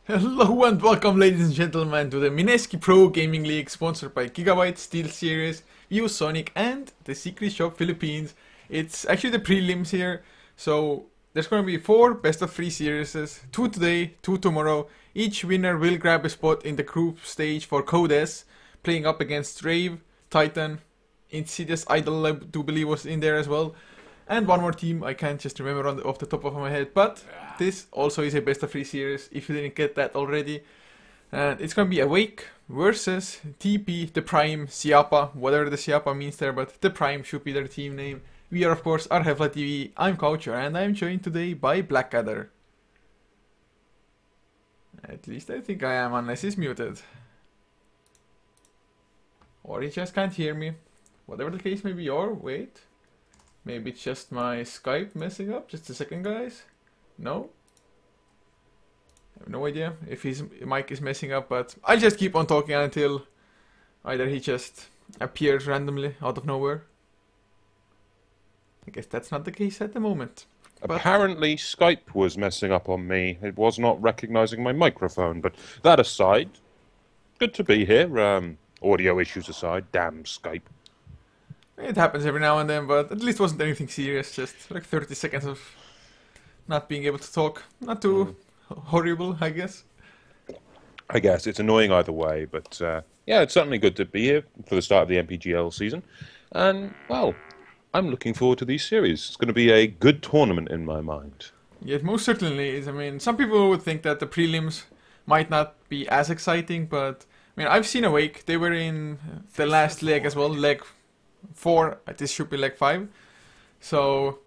Hello and welcome, ladies and gentlemen, to the Mineski Pro Gaming League, sponsored by Gigabyte, Steel Series, ViewSonic, and the Secret Shop Philippines. It's actually the prelims here, so there's going to be 4 best-of-3 series, 2 today, 2 tomorrow. Each winner will grab a spot in the group stage for Codes, playing up against Rave, Titan, Insidious Idol, I do believe was in there as well. And one more team, I can't just remember off the top of my head, but this also is a best of 3 series, if you didn't get that already. And it's going to be Awake versus TP, the Prime, SIAPA, whatever the SIAPA means there, but the Prime should be their team name. We are, of course, our HeflaTV. I'm Coucher, and I'm joined today by Blackadder. At least I think I am, unless he's muted. Or he just can't hear me. Whatever the case may be, or wait. Maybe it's just my Skype messing up. Just a second, guys. No? I have no idea if his mic is messing up, but I'll just keep on talking until either he just appears randomly out of nowhere. I guess that's not the case at the moment. Apparently Skype was messing up on me. It was not recognizing my microphone, but that aside, good to be here. Audio issues aside, damn Skype. It happens every now and then, but at least it wasn't anything serious, just like 30 seconds of not being able to talk. Not too horrible, I guess. I guess it's annoying either way, but yeah, it's certainly good to be here for the start of the MPGL season. And, well, I'm looking forward to these series. It's going to be a good tournament in my mind. Yeah, it most certainly is. I mean, some people would think that the prelims might not be as exciting, but I mean, I've seen Awake. They were in the last leg as well, leg 4, this should be leg 5. So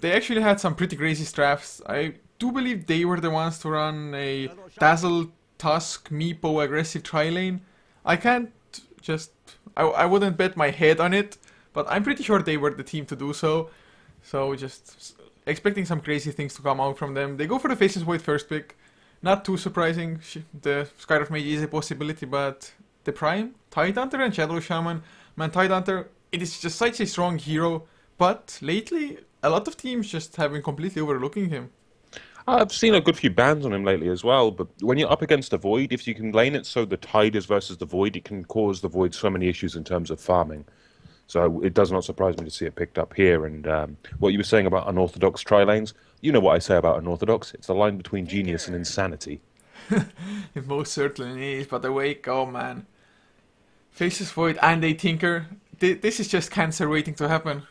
they actually had some pretty crazy drafts. I do believe they were the ones to run a Dazzle, Tusk, Meepo aggressive tri-lane. I can't just... I wouldn't bet my head on it, but I'm pretty sure they were the team to do so. So just expecting some crazy things to come out from them. They go for the Faceless Void first pick. Not too surprising. The Skywrath Mage is a possibility, but the Prime, Tidehunter and Shadow Shaman. Man, Tidehunter, it is just such a strong hero, but lately a lot of teams just have been completely overlooking him. I've seen a good few bans on him lately as well, but when you're up against the Void, if you can lane it so the Tide is versus the Void, it can cause the Void so many issues in terms of farming. So it does not surprise me to see it picked up here. And what you were saying about unorthodox tri-lanes, you know what I say about unorthodox. It's the line between genius and insanity. It most certainly is, but Awake, oh man. Faceless Void and a Tinker. This is just cancer waiting to happen.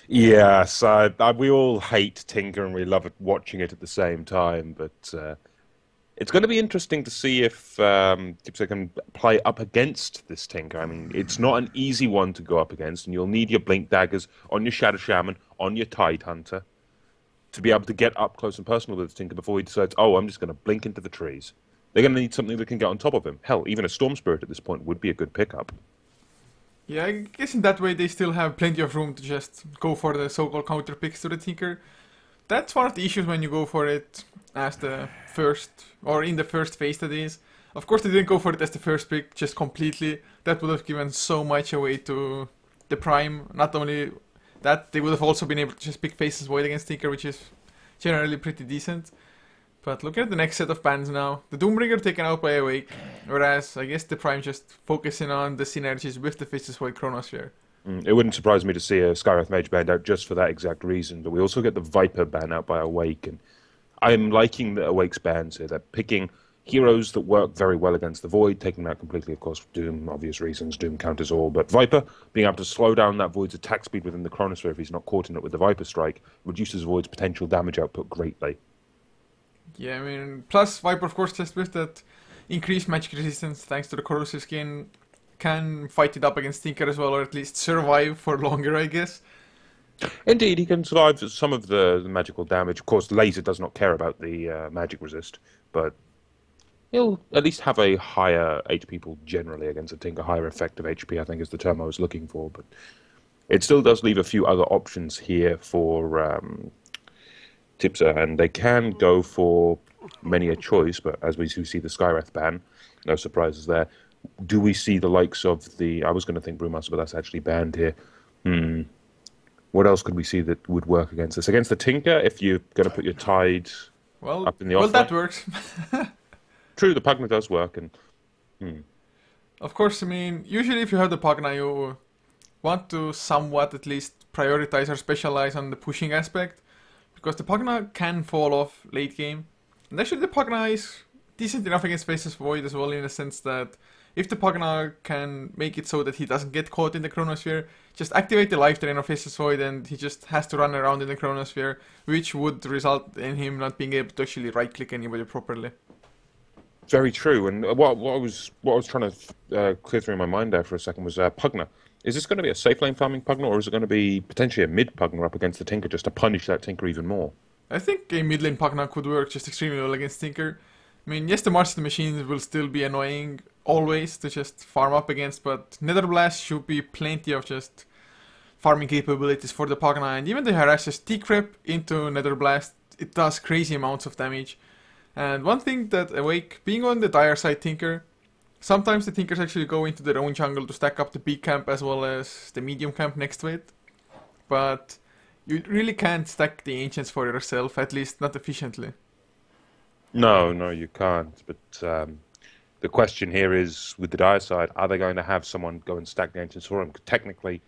Yes, we all hate Tinker and we love it, watching it at the same time, but it's going to be interesting to see if Kiilstofte can play up against this Tinker. I mean, it's not an easy one to go up against, and you'll need your Blink Daggers on your Shadow Shaman, on your Tidehunter, to be able to get up close and personal with this Tinker before he decides, oh, I'm just going to blink into the trees. They're going to need something that can get on top of him. Hell, even a Storm Spirit at this point would be a good pickup. Yeah, I guess in that way they still have plenty of room to just go for the so-called counter picks to the Tinker. That's one of the issues when you go for it as the first, or in the first phase that is. Of course they didn't go for it as the first pick, just completely. That would have given so much away to the Prime. Not only that, they would have also been able to just pick Faceless Void against Tinker, which is generally pretty decent. But look at the next set of bans now. The Doombringer taken out by Awake, whereas I guess the Prime just focusing on the synergies with the Faceless Void Chronosphere. It wouldn't surprise me to see a Skywrath Mage banned out just for that exact reason, but we also get the Viper ban out by Awake, and I'm liking the Awake's bans here. They're picking heroes that work very well against the Void, taking that completely, of course, Doom, obvious reasons, Doom counters all, but Viper, being able to slow down that Void's attack speed within the Chronosphere if he's not caught in it with the Viper Strike, reduces Void's potential damage output greatly. Yeah, I mean, plus Viper, of course, just with that increased magic resistance thanks to the corrosive skin, can fight it up against Tinker as well, or at least survive for longer, I guess. Indeed, he can survive some of the magical damage. Of course, Laser does not care about the magic resist, but he'll at least have a higher HP pool generally against a Tinker. Higher effective HP, I think, is the term I was looking for, but it still does leave a few other options here for Tipsa, and they can go for many a choice, but as we do see the Skywrath ban, no surprises there. Do we see the likes of the... I was going to think Brewmaster, but that's actually banned here. What else could we see that would work against this? Against the Tinker, if you're going to put your Tide Well, up in the well, offlane. that works. True, the Pugna does work, and Of course, I mean, usually if you have the Pugna, you want to somewhat at least prioritize or specialize on the pushing aspect, because the Pugna can fall off late game. And actually the Pugna is decent enough against Faceless Void as well, in the sense that if the Pugna can make it so that he doesn't get caught in the Chronosphere, just activate the life drain of Faceless Void and he just has to run around in the Chronosphere, which would result in him not being able to actually right click anybody properly. very true. And what I was trying to clear through in my mind there for a second was Pugna. Is this going to be a safe lane farming Pugna, or is it going to be potentially a mid Pugna up against the Tinker just to punish that Tinker even more? I think a mid lane Pugna could work just extremely well against Tinker. I mean, yes, the March of the Machines will still be annoying always to just farm up against, but Nether Blast should be plenty of just farming capabilities for the Pugna, and even the Harasses T-Crep into Nether Blast, it does crazy amounts of damage. And one thing that Awake, being on the dire side Tinker, sometimes the Tinkers actually go into their own jungle to stack up the big camp as well as the medium camp next to it. But you really can't stack the Ancients for yourself, at least not efficiently. No, you can't. But the question here is, with the dire side, are they going to have someone go and stack the Ancients for them? Technically,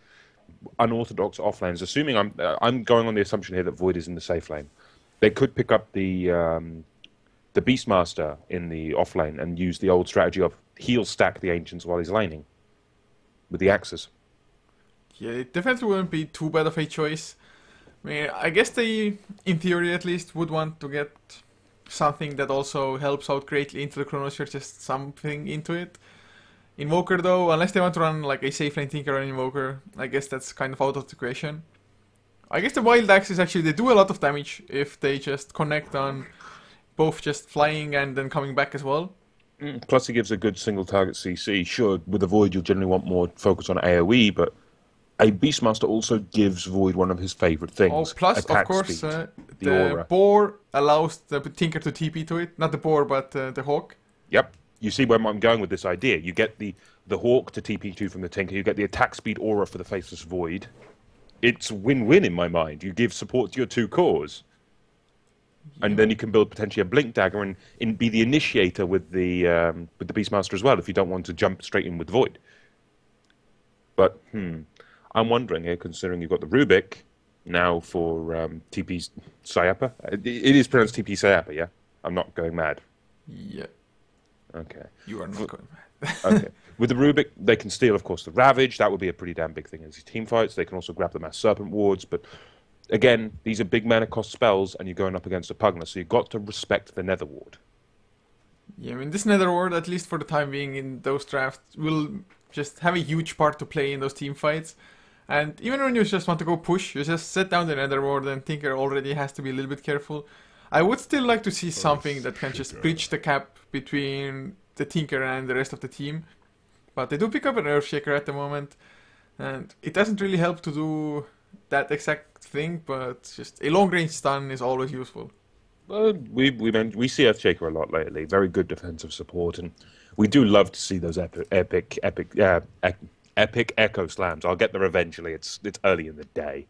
unorthodox offlanes, assuming I'm going on the assumption here that Void is in the safe lane, they could pick up the Beastmaster in the offlane and use the old strategy of heal stack the Ancients while he's laning with the axes. Yeah, it definitely wouldn't be too bad of a choice. I mean, I guess they, in theory at least, would want to get something that also helps out greatly into the Chronosphere, just something into it. Invoker though, unless they want to run like a safe lane Tinker or an Invoker, I guess that's kind of out of the question. I guess the Wild Axes actually, they do a lot of damage if they just connect on both just flying and then coming back as well. Plus, it gives a good single target CC. Sure, with the Void, you'll generally want more focus on AoE, but a Beastmaster also gives Void one of his favourite things. Oh, plus, of course, the Boar allows the Tinker to TP to it. Not the Boar, but the Hawk. Yep. You see where I'm going with this idea. You get the Hawk to TP2 from the Tinker, you get the attack speed aura for the Faceless Void. It's win-win in my mind. You give support to your two cores. Yeah. And then you can build potentially a Blink Dagger and be the initiator with the Beastmaster as well, if you don't want to jump straight in with Void. But, I'm wondering here, considering you've got the Rubik now for TP SIAPA. It is pronounced TP SIAPA, yeah? I'm not going mad. Yeah. Okay. You are not going mad. Okay. With the Rubik, they can steal, of course, the Ravage. That would be a pretty damn big thing in these team fights. They can also grab the Mass Serpent Wards, but again, these are big mana cost spells, and you're going up against a Pugna, so you've got to respect the Nether Ward. Yeah, I mean, this Nether Ward, at least for the time being in those drafts, will just have a huge part to play in those team fights. And even when you just want to go push, you just set down the Nether Ward, and Tinker already has to be a little bit careful. I would still like to see something that can just bridge the gap between the Tinker and the rest of the team. But they do pick up an Earthshaker at the moment, and it doesn't really help to do that exact thing, but just a long-range stun is always useful. We see Earthshaker a lot lately. Very good defensive support, and we do love to see those epic Echo Slams. I'll get there eventually. It's early in the day.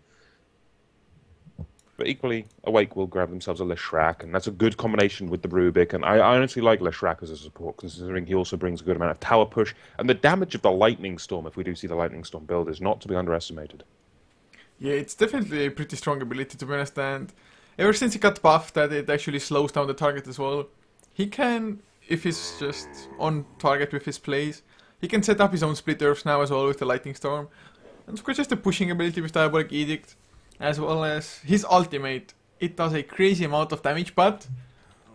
But equally, Awake will grab themselves a Leshrac, and that's a good combination with the Rubik. And I honestly like Leshrac as a support, considering he also brings a good amount of tower push. And the damage of the Lightning Storm, if we do see the Lightning Storm build, is not to be underestimated. Yeah, it's definitely a pretty strong ability, to be honest. And ever since he got buffed, that it actually slows down the target as well. He can, if he's just on target with his plays, he can set up his own split earths now as well with the Lightning Storm. And of course, just the pushing ability with Diabolic Edict, as well as his ultimate. It does a crazy amount of damage, but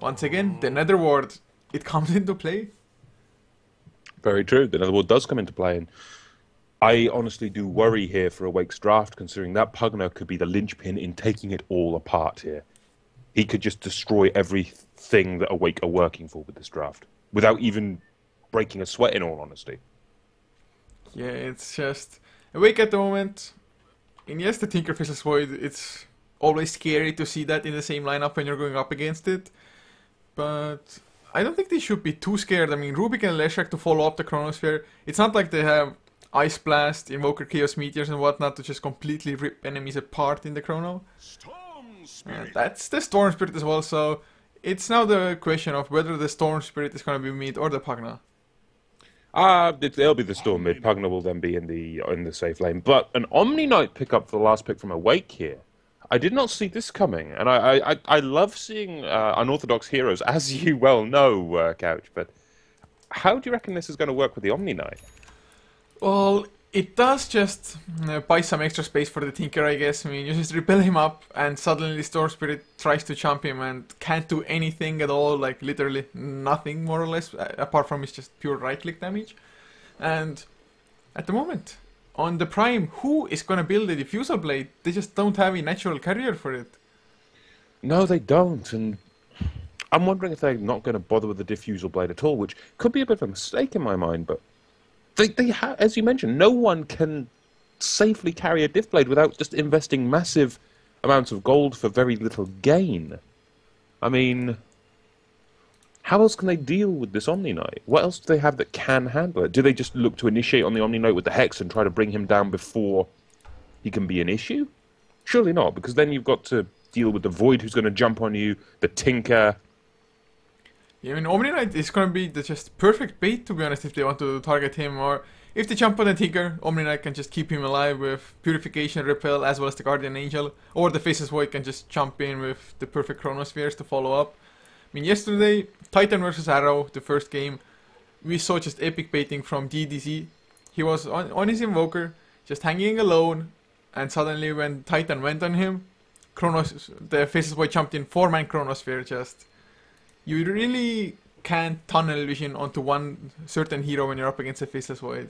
once again, the Nether Ward, it comes into play. Very true. The Nether Ward does come into play, and I honestly do worry here for Awake's draft, considering that Pugna could be the linchpin in taking it all apart here. He could just destroy everything that Awake are working for with this draft, without even breaking a sweat, in all honesty. Yeah, it's just Awake at the moment. And yes, the Tinker Faceless Void, it's always scary to see that in the same lineup when you're going up against it. But I don't think they should be too scared. I mean, Rubik and Leshrac to follow up the Chronosphere, it's not like they have Ice Blast, Invoker Chaos Meteors and whatnot to just completely rip enemies apart in the Chrono. That's the Storm Spirit as well, so It's now the question of whether the Storm Spirit is going to be mid or the Pugna. They'll be the Storm mid. Pugna will then be in the safe lane. But an Omni Knight pickup for the last pick from Awake here. I did not see this coming, and I love seeing unorthodox heroes, as you well know, Couch. But how do you reckon this is going to work with the Omni Knight? Well, it does just buy some extra space for the Tinker, I guess. I mean, you just repel him up, and suddenly the Storm Spirit tries to chump him and can't do anything at all, like literally nothing, more or less, apart from it's just pure right-click damage. And at the moment, on the Prime, who is going to build a Diffusal Blade? They just don't have a natural carrier for it. No, they don't, and I'm wondering if they're not going to bother with the Diffusal Blade at all, which could be a bit of a mistake in my mind, but They have, as you mentioned, no one can safely carry a diff blade without just investing massive amounts of gold for very little gain. I mean, how else can they deal with this Omni Knight? What else do they have that can handle it? Do they just look to initiate on the Omni Knight with the Hex and try to bring him down before he can be an issue? Surely not, because then you've got to deal with the Void who's going to jump on you, the Tinker. Yeah, I mean, Omni Knight is going to be the just perfect bait, to be honest, if they want to target him. Or if they jump on the Tinker, Omni Knight can just keep him alive with Purification, Repel, as well as the Guardian Angel. Or the Faceless Void can just jump in with the perfect Chronospheres to follow up. I mean, yesterday, Titan versus Arrow, the first game, we saw just epic baiting from DDZ. He was on his Invoker, just hanging alone, and suddenly when Titan went on him, the Faceless Void jumped in 4-man Chronosphere just. You really can't tunnel vision onto one certain hero when you're up against a Faceless Void.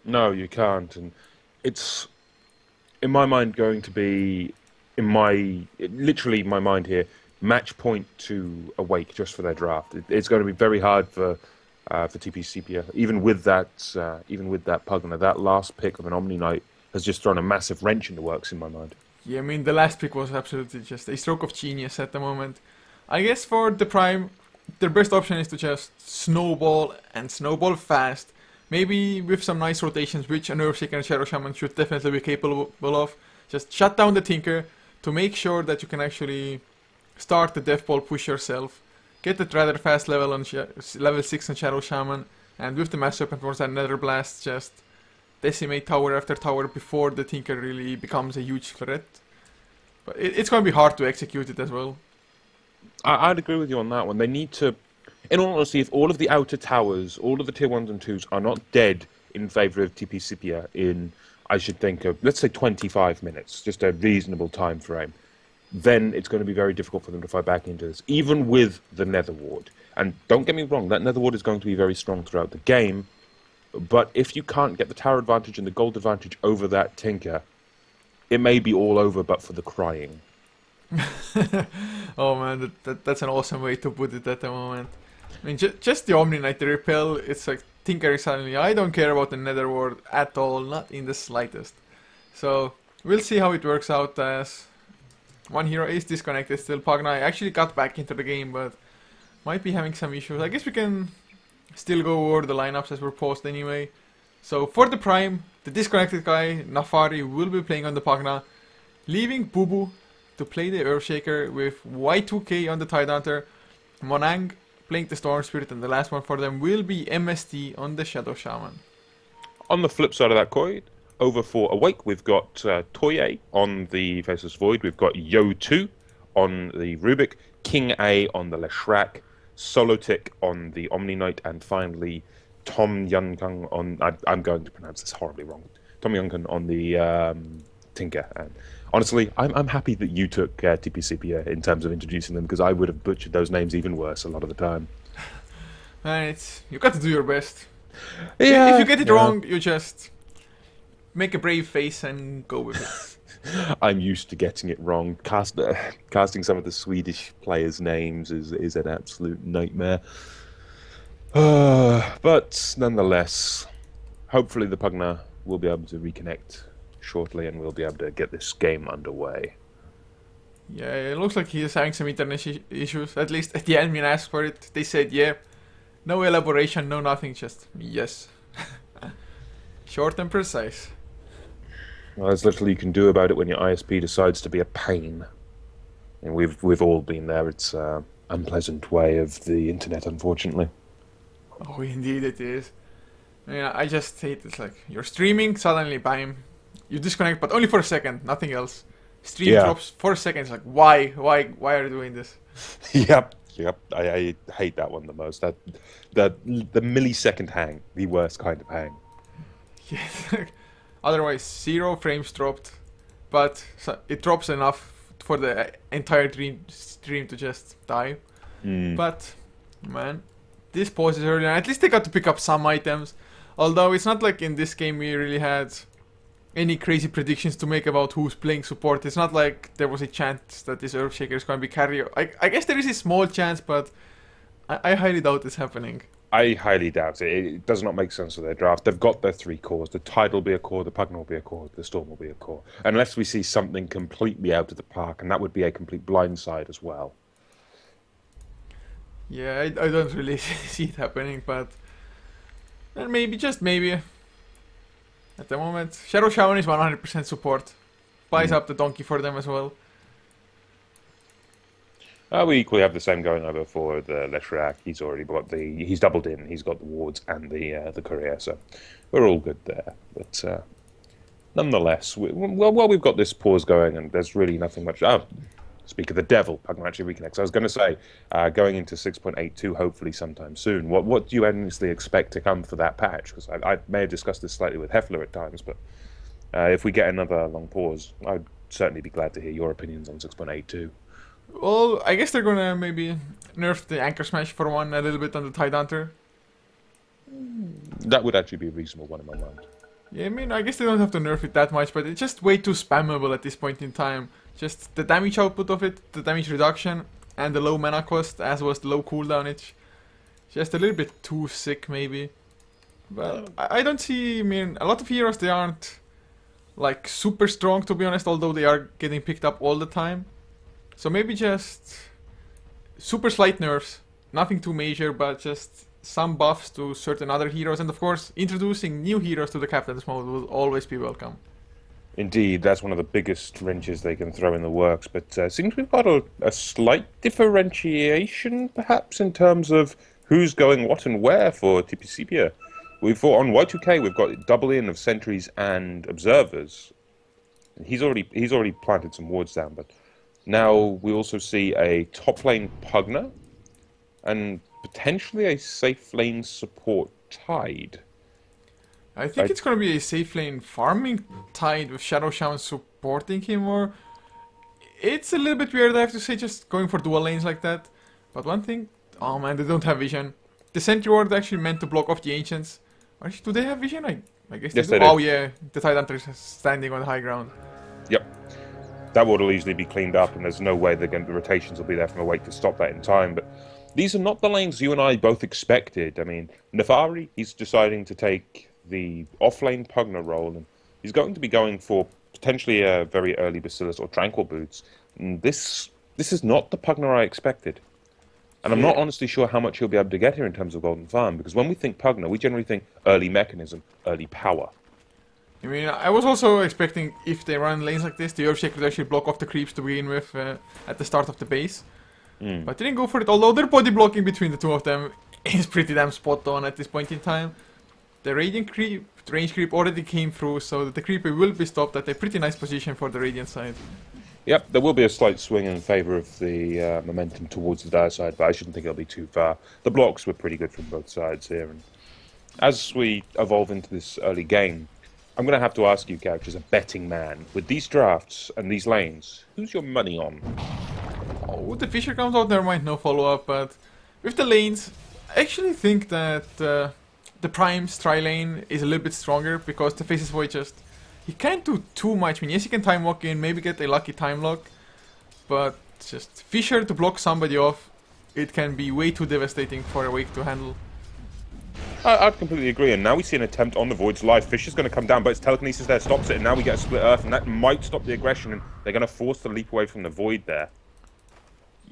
No, you can't, and it's, in my mind, going to be, literally my mind here, match point to Awake just for their draft. It's going to be very hard for TP Sepia, even with that Pugna. That last pick of an Omni Knight has just thrown a massive wrench in the works in my mind. Yeah, I mean, the last pick was absolutely just a stroke of genius at the moment. I guess for the Prime, their best option is to just snowball and snowball fast. Maybe with some nice rotations, which an Earthshaker and Shadow Shaman should definitely be capable of. Just shut down the Tinker to make sure that you can actually start the Death Ball push yourself. Get the rather fast level on level 6 on Shadow Shaman, and with the Master Weapon towards that Nether Blast, just decimate tower after tower before the Tinker really becomes a huge threat. But it's going to be hard to execute it as well. I'd agree with you on that one. They need to, in all honesty, if all of the outer towers, all of the tier 1s and 2s are not dead in favour of TP Sepia in, I should think of, let's say 25 minutes, just a reasonable time frame, then it's going to be very difficult for them to fight back into this, even with the Nether Ward. And don't get me wrong, that Nether Ward is going to be very strong throughout the game, but if you can't get the tower advantage and the gold advantage over that Tinker, it may be all over but for the crying. Oh man, that's an awesome way to put it at the moment. I mean, just the Omni Knight, the Repel, it's like Tinker is suddenly, I don't care about the Nether Ward at all, not in the slightest. So, we'll see how it works out as one hero is disconnected still. Pugna actually got back into the game, but might be having some issues. I guess we can still go over the lineups as we're paused anyway. So, for the Prime, the disconnected guy, Nafari, will be playing on the Pugna, leaving Boo Boo to play the Earthshaker with Y2K on the Tidehunter, Monang playing the Storm Spirit, and the last one for them will be MST on the Shadow Shaman. On the flip side of that coin, over for Awake, we've got Toye on the Faceless Void, we've got Yo2 on the Rubik, King A on the Leshrac, Solotic on the Omni Knight, and finally Tom Yunkung on, I'm going to pronounce this horribly wrong, Tom Yunkung on the Tinker. And honestly, I'm happy that you took TP Sepia in terms of introducing them, because I would have butchered those names even worse a lot of the time. You got to do your best. Yeah, if you get it wrong, you just make a brave face and go with it. I'm used to getting it wrong. Casting some of the Swedish players' names is an absolute nightmare. But nonetheless, hopefully the Pugna will be able to reconnect shortly and we'll be able to get this game underway. Yeah, it looks like he is having some internet issues. At least the admin asked for it. They said, yeah, no elaboration, no nothing, just yes. Short and precise. Well, there's little you can do about it when your ISP decides to be a pain. And we've all been there. It's unpleasant way of the internet, unfortunately. Oh, indeed it is. Yeah, I just hate it's like you're streaming, suddenly bam, you disconnect, but only for a second, nothing else. Stream Yeah. drops for a second. It's like why are you doing this? Yep, yep. I hate that one the most. The millisecond hang, the worst kind of hang. Yeah. Otherwise, 0 frames dropped, but it drops enough for the entire stream to just die. But man, this pause is early, and at least they got to pick up some items. Although it's not like in this game we really had any crazy predictions to make about who's playing support. It's not like there was a chance that this Earthshaker is going to be carrier. I guess there is a small chance, but I highly doubt it's happening. I highly doubt it. It does not make sense for their draft. They've got their 3 cores. The Tide will be a core, the Pugna will be a core, the Storm will be a core. Unless we see something completely out of the park, and that would be a complete blindside as well. Yeah, I don't really see it happening, but maybe, just maybe. At the moment, Shadow Shaman is 100% support. Buys up the donkey for them as well. We equally have the same going over for the Leshrac. He's already got he's doubled in. He's got the wards and the courier, so we're all good there. But nonetheless, we've got this pause going, and there's really nothing much. Oh, speak of the devil, Pugna actually reconnects. I was going to say, going into 6.82, hopefully sometime soon. What do you honestly expect to come for that patch? Because I may have discussed this slightly with Hefla at times, but if we get another long pause, I'd certainly be glad to hear your opinions on 6.82. Well, I guess they're gonna maybe nerf the Anchor Smash for one a little bit on the Tide Hunter. That would actually be a reasonable one in my mind. Yeah, I mean, I guess they don't have to nerf it that much, but it's just way too spammable at this point in time. Just the damage output of it, the damage reduction, and the low mana cost, as well as the low cooldown. It's just a little bit too sick, maybe. But I don't see, I mean, a lot of heroes, they aren't like super strong, to be honest, although they are getting picked up all the time. So maybe just super slight nerfs, nothing too major, but just some buffs to certain other heroes, and of course introducing new heroes to the Captain's mode will always be welcome. Indeed, that's one of the biggest wrenches they can throw in the works, but seems we've got a slight differentiation, perhaps, in terms of who's going what and where for TP. We've fought on Y2K, we've got double in of sentries and observers. He's already planted some wards down, but now we also see a top lane Pugna and potentially a safe lane support Tide. I think it's gonna be a safe lane farming Tide with Shadow Shaman supporting him, or it's a little bit weird, I have to say, just going for dual lanes like that. But one thing, oh man, they don't have vision. The sentry ward actually meant to block off the ancients. Actually, do they have vision? I guess yes, they do. They do. Oh yeah, the Tide Hunter is standing on the high ground. Yep. That ward will easily be cleaned up, and there's no way the rotations will be there from awake to stop that in time. But these are not the lanes you and I both expected. I mean, Nefari, he's deciding to take the off-lane Pugna role, and he's going to be going for potentially a very early Bacillus or Tranquil Boots. And this is not the Pugna I expected. And I'm not honestly sure how much he'll be able to get here in terms of Golden Farm, because when we think Pugna, we generally think early mechanism, early power. I mean, I was also expecting, if they run lanes like this, the Earthshaker could actually block off the creeps to begin with at the start of the base. But they didn't go for it, although their body blocking between the two of them is pretty damn spot on at this point in time. The Radiant creep, range creep already came through, so the creeper will be stopped at a pretty nice position for the Radiant side. Yep, there will be a slight swing in favour of the momentum towards the Dire side, but I shouldn't think it'll be too far. The blocks were pretty good from both sides here, and as we evolve into this early game, I'm going to have to ask you, Couch, as a betting man, with these drafts and these lanes, who's your money on? Oh, the Fisher comes out, never mind, no follow-up, but with the lanes, I actually think that the Prime's tri-lane is a little bit stronger, because the Faceless Void just, he can't do too much. I mean, yes, he can time walk in, maybe get a lucky time lock, but just Fisher to block somebody off, it can be way too devastating for a Wake to handle. I'd completely agree, and now we see an attempt on the Void's life. Fisher's going to come down, but its telekinesis there stops it, and now we get a split earth, and that might stop the aggression, and they're going to force the leap away from the Void there.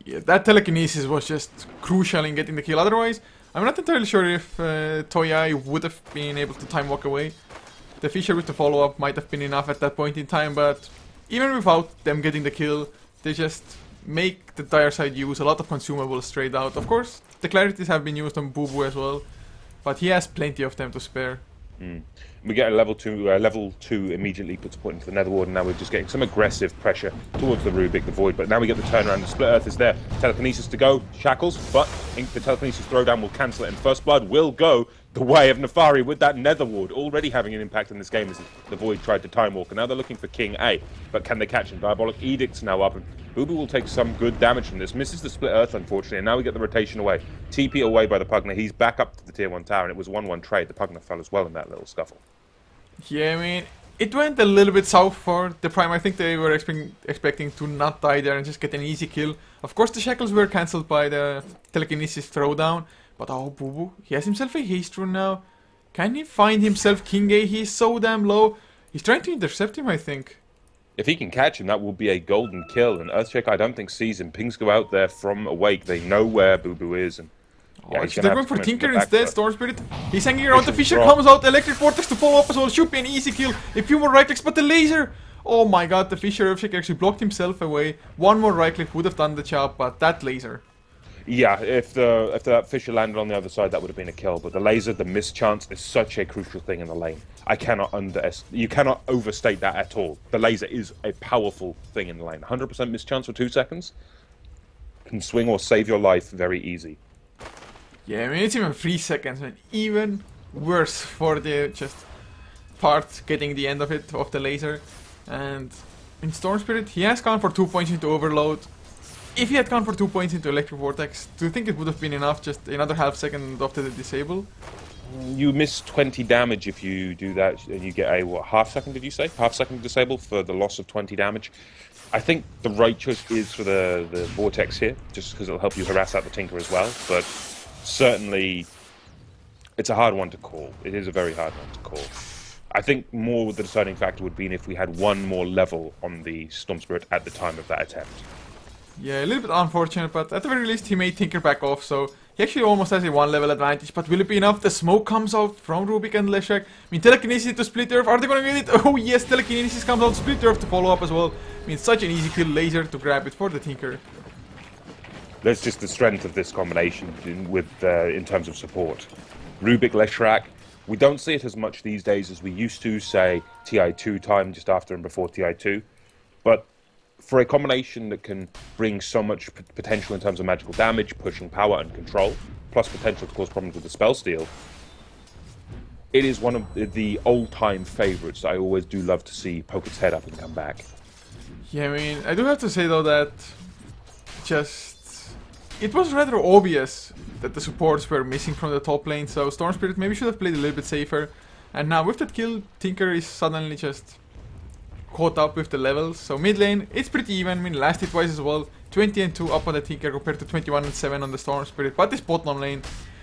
Yeah, that telekinesis was just crucial in getting the kill. Otherwise, I'm not entirely sure if Toyai would have been able to time walk away. The Fisher with the follow-up might have been enough at that point in time, but even without them getting the kill, they just make the dire side use a lot of consumables straight out. Of course, the clarities have been used on Boo Boo as well, but he has plenty of them to spare. We get a level 2. Level 2 immediately puts a point into the Netherward, and now we're just getting some aggressive pressure towards the Rubik, the Void. But now we get the turnaround. The Split Earth is there. Telekinesis to go. Shackles, but the Telekinesis throwdown will cancel it, and First Blood will go the way of Nefari with that Netherward already having an impact in this game as the Void tried to Time Walk. And now they're looking for King A, but can they catch him? Diabolic Edict's now up, and Boo Boo will take some good damage from this. Misses the Split Earth, unfortunately, and now we get the rotation away. TP away by the Pugna. He's back up to the Tier 1 tower, and it was a 1-1 trade. The Pugna fell as well in that little scuffle. Yeah, I mean, it went a little bit south for the Prime. I think they were expecting to not die there and just get an easy kill. Of course, the Shackles were cancelled by the Telekinesis throwdown. But oh, Boo Boo, he has himself a haste rune now. Can he find himself King A? He's so damn low. He's trying to intercept him, I think. If he can catch him, that will be a golden kill. And Earthshake, I don't think, sees him. Pings go out there from Awake. They know where Boo Boo is. And yeah, they're going for Tinker instead. Storm Spirit. He's hanging around. The Fisher drop. comes out. Electric Vortex to follow up as well. Should be an easy kill. A few more right clicks, but the laser. Oh my god, the Fisher Earthshake actually blocked himself away. One more right click would have done the job, but that laser. Yeah, if that Fisher landed on the other side, that would have been a kill. But the laser, the mischance, is such a crucial thing in the lane. You cannot overstate that at all. The laser is a powerful thing in the lane. 100% mischance for 2 seconds can swing or save your life very easy. Yeah, I mean, it's even 3 seconds, and even worse for the just part getting the end of it, of the laser. And in Storm Spirit, he has gone for 2 points into Overload. If he had gone for 2 points into Electric Vortex, do you think it would have been enough, just another half second after the disable? You miss 20 damage if you do that, and you get a, what, half second, did you say? Half second disable for the loss of 20 damage. I think the right choice is for the Vortex here, just because it'll help you harass out the Tinker as well, but certainly it's a hard one to call. It is a very hard one to call. I think more the deciding factor would be if we had one more level on the Storm Spirit at the time of that attempt. Yeah, a little bit unfortunate, but at the very least he made Tinker back off, so he actually almost has a 1 level advantage. But will it be enough? The smoke comes out from Rubik and Leshak. I mean, Telekinesis to Split Earth. Are they going to get it? Oh yes, Telekinesis comes out. Split Earth to follow up as well. I mean, such an easy kill. Laser to grab it for the Tinker. That's just the strength of this combination in terms of support. Rubik, Leshak, we don't see it as much these days as we used to, say, TI2 time, just after and before TI2. But for a combination that can bring so much potential in terms of magical damage, pushing power and control, plus potential to cause problems with the spell steal, it is one of the old-time favourites that I always do love to see poke its head up and come back. Yeah, I mean, I do have to say though that it was rather obvious that the supports were missing from the top lane, so Storm Spirit maybe should have played a little bit safer. And now with that kill, Tinker is suddenly just caught up with the levels. So mid lane, it's pretty even. I mean, lasted twice as well. 20 and 2 up on the Tinker compared to 21 and 7 on the Storm Spirit. But this bottom lane,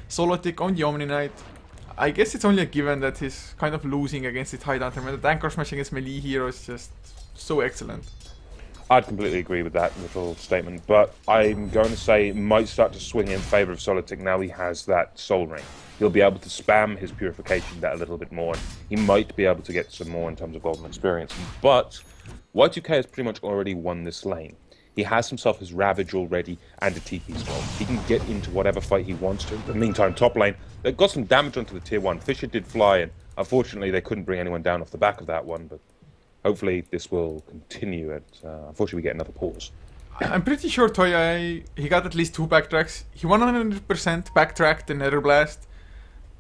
solo tick on the Omni Knight. I guess it's only a given that he's kind of losing against the Tidehunter. I mean, the Anchor Smash against melee hero is just so excellent. I'd completely agree with that little statement, but I'm going to say it might start to swing in favour of Solitic now he has that Soul Ring. He'll be able to spam his Purification that a little bit more, and he might be able to get some more in terms of golden experience. But Y2K has pretty much already won this lane. He has himself his Ravage already and a TP scroll. He can get into whatever fight he wants to. In the meantime, top lane, they got some damage onto the tier 1. Fisher did fly, and unfortunately they couldn't bring anyone down off the back of that one, but hopefully this will continue, and unfortunately we get another pause. I'm pretty sure Toya, he got at least 2 backtracks. He 100% backtracked the Nether Blast,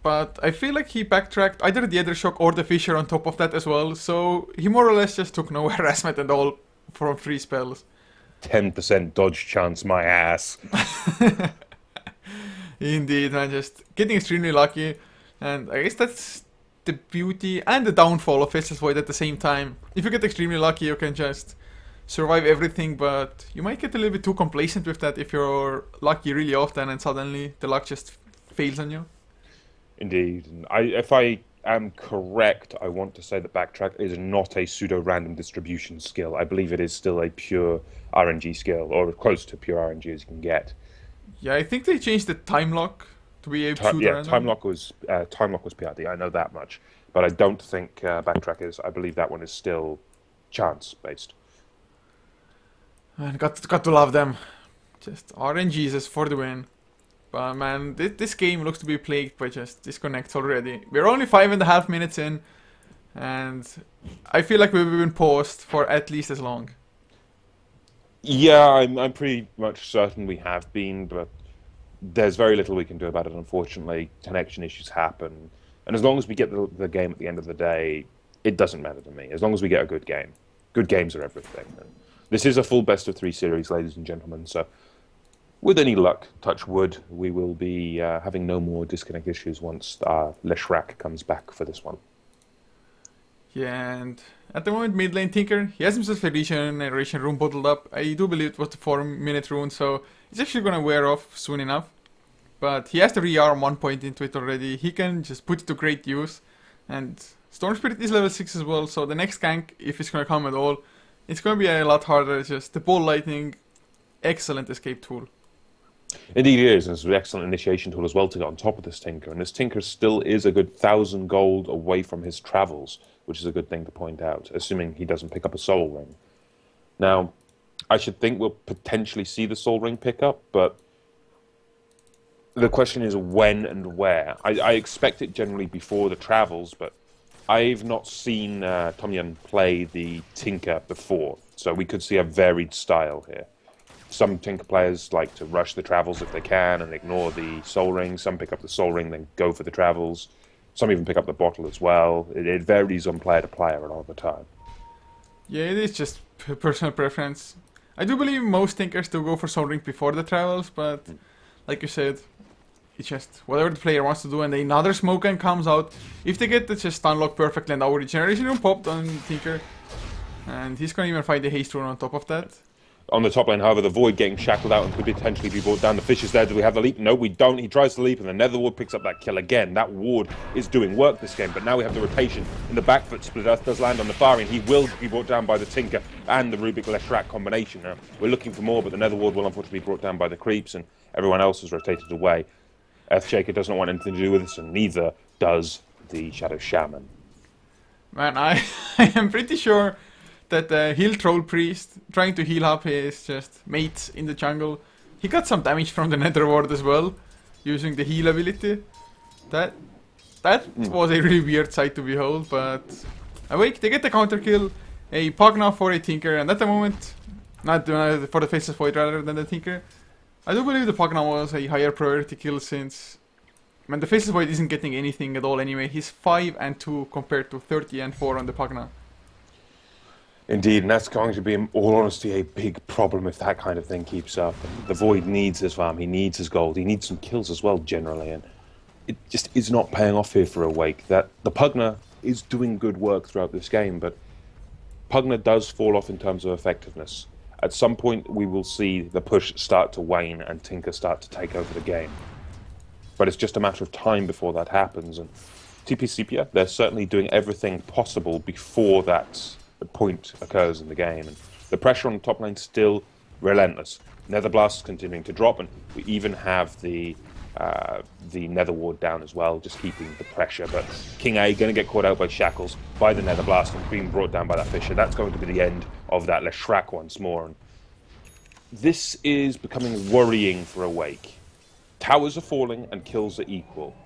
but I feel like he backtracked either the Ether Shock or the Fisher on top of that as well, so he more or less just took no harassment at all from 3 spells. 10% dodge chance, my ass. Indeed, man, just getting extremely lucky, and I guess that's the beauty and the downfall of Faceless Void at the same time. If you get extremely lucky, you can just survive everything, but you might get a little bit too complacent with that if you're lucky really often and suddenly the luck just fails on you. Indeed. And if I am correct, I want to say that Backtrack is not a pseudo-random distribution skill. I believe it is still a pure RNG skill, or as close to pure RNG as you can get. Yeah, I think they changed the time lock to be a pseudo-random. Yeah, time lock was PRD, I know that much. But I don't think Backtrack is. I believe that one is still chance-based. And got to love them. Just RNGesus for the win. But man, this game looks to be plagued by just disconnects already. We're only 5.5 minutes in, and I feel like we've been paused for at least as long. Yeah, I'm pretty much certain we have been, but there's very little we can do about it, unfortunately. Connection issues happen. And as long as we get the game at the end of the day, it doesn't matter to me. As long as we get a good game. Good games are everything. And this is a full best-of-3 series, ladies and gentlemen, so with any luck, touch wood, we will be having no more disconnect issues once Leshrac comes back for this one. Yeah, and at the moment, mid lane Tinker, he has himself a regeneration rune bottled up. I do believe it was the 4-minute rune, so it's actually gonna wear off soon enough. But he has the rearm 1 point into it already. He can just put it to great use. And Storm Spirit is level 6 as well, so the next gank, if it's gonna come at all, it's gonna be a lot harder. It's just the ball lightning, excellent escape tool. Indeed it is, and it's an excellent initiation tool as well to get on top of this Tinker. And this Tinker still is a good 1,000 gold away from his travels, which is a good thing to point out, assuming he doesn't pick up a Soul Ring. Now, I should think we'll potentially see the Soul Ring pick up, but the question is when and where. I expect it generally before the travels, but I've not seen Tomyan play the Tinker before, so we could see a varied style here. Some Tinker players like to rush the travels if they can and ignore the Soul Ring. Some pick up the Soul Ring, then go for the travels. Some even pick up the bottle as well. It varies on player to player a lot of the time. Yeah, it is just personal preference. I do believe most Tinkers do go for Soul Ring before the travels, but like you said, it's just whatever the player wants to do, and another smoke gun comes out. If they get the just stun lock perfectly and our regeneration rune popped on Tinker, and he's gonna even find the haste rune on top of that. On the top lane, however, the Void getting shackled out and could potentially be brought down. The Fish is there. Do we have the leap? No, we don't. He tries to leap, and the Nether Ward picks up that kill again. That ward is doing work this game, but now we have the rotation in the back foot. Split Earth does land on the far end. He will be brought down by the Tinker and the Rubik Leshrac combination. Now, we're looking for more, but the Nether Ward will unfortunately be brought down by the creeps, and everyone else has rotated away. Earthshaker does not want anything to do with this, and neither does the Shadow Shaman. Man, I am pretty sure that heal Troll Priest, trying to heal up his just mates in the jungle. He got some damage from the Nether Ward as well, using the heal ability. That was a really weird sight to behold, but Awake, they get the counter kill, a Pugna for a Tinker, and at the moment, not for the Faceless Void rather than the Tinker. I do believe the Pugna was a higher priority kill since, man, the Faceless Void isn't getting anything at all anyway. He's 5 and 2 compared to 30 and 4 on the Pugna. Indeed, and that's going to be, in all honesty, a big problem if that kind of thing keeps up. The Void needs his farm, he needs his gold, he needs some kills as well, generally, and it just is not paying off here for Awake. That the Pugna is doing good work throughout this game, but Pugna does fall off in terms of effectiveness. At some point, we will see the push start to wane and Tinker start to take over the game. But it's just a matter of time before that happens, and TP-Sepia, they're certainly doing everything possible before that point occurs in the game, and the pressure on the top lane still relentless. Nether Blast continuing to drop, and we even have the Nether Ward down as well, just keeping the pressure. But King A going to get caught out by Shackles, by the Nether Blast, and being brought down by that Fisher. That's going to be the end of that Leshrac once more. And this is becoming worrying for Awake. Towers are falling and kills are equal.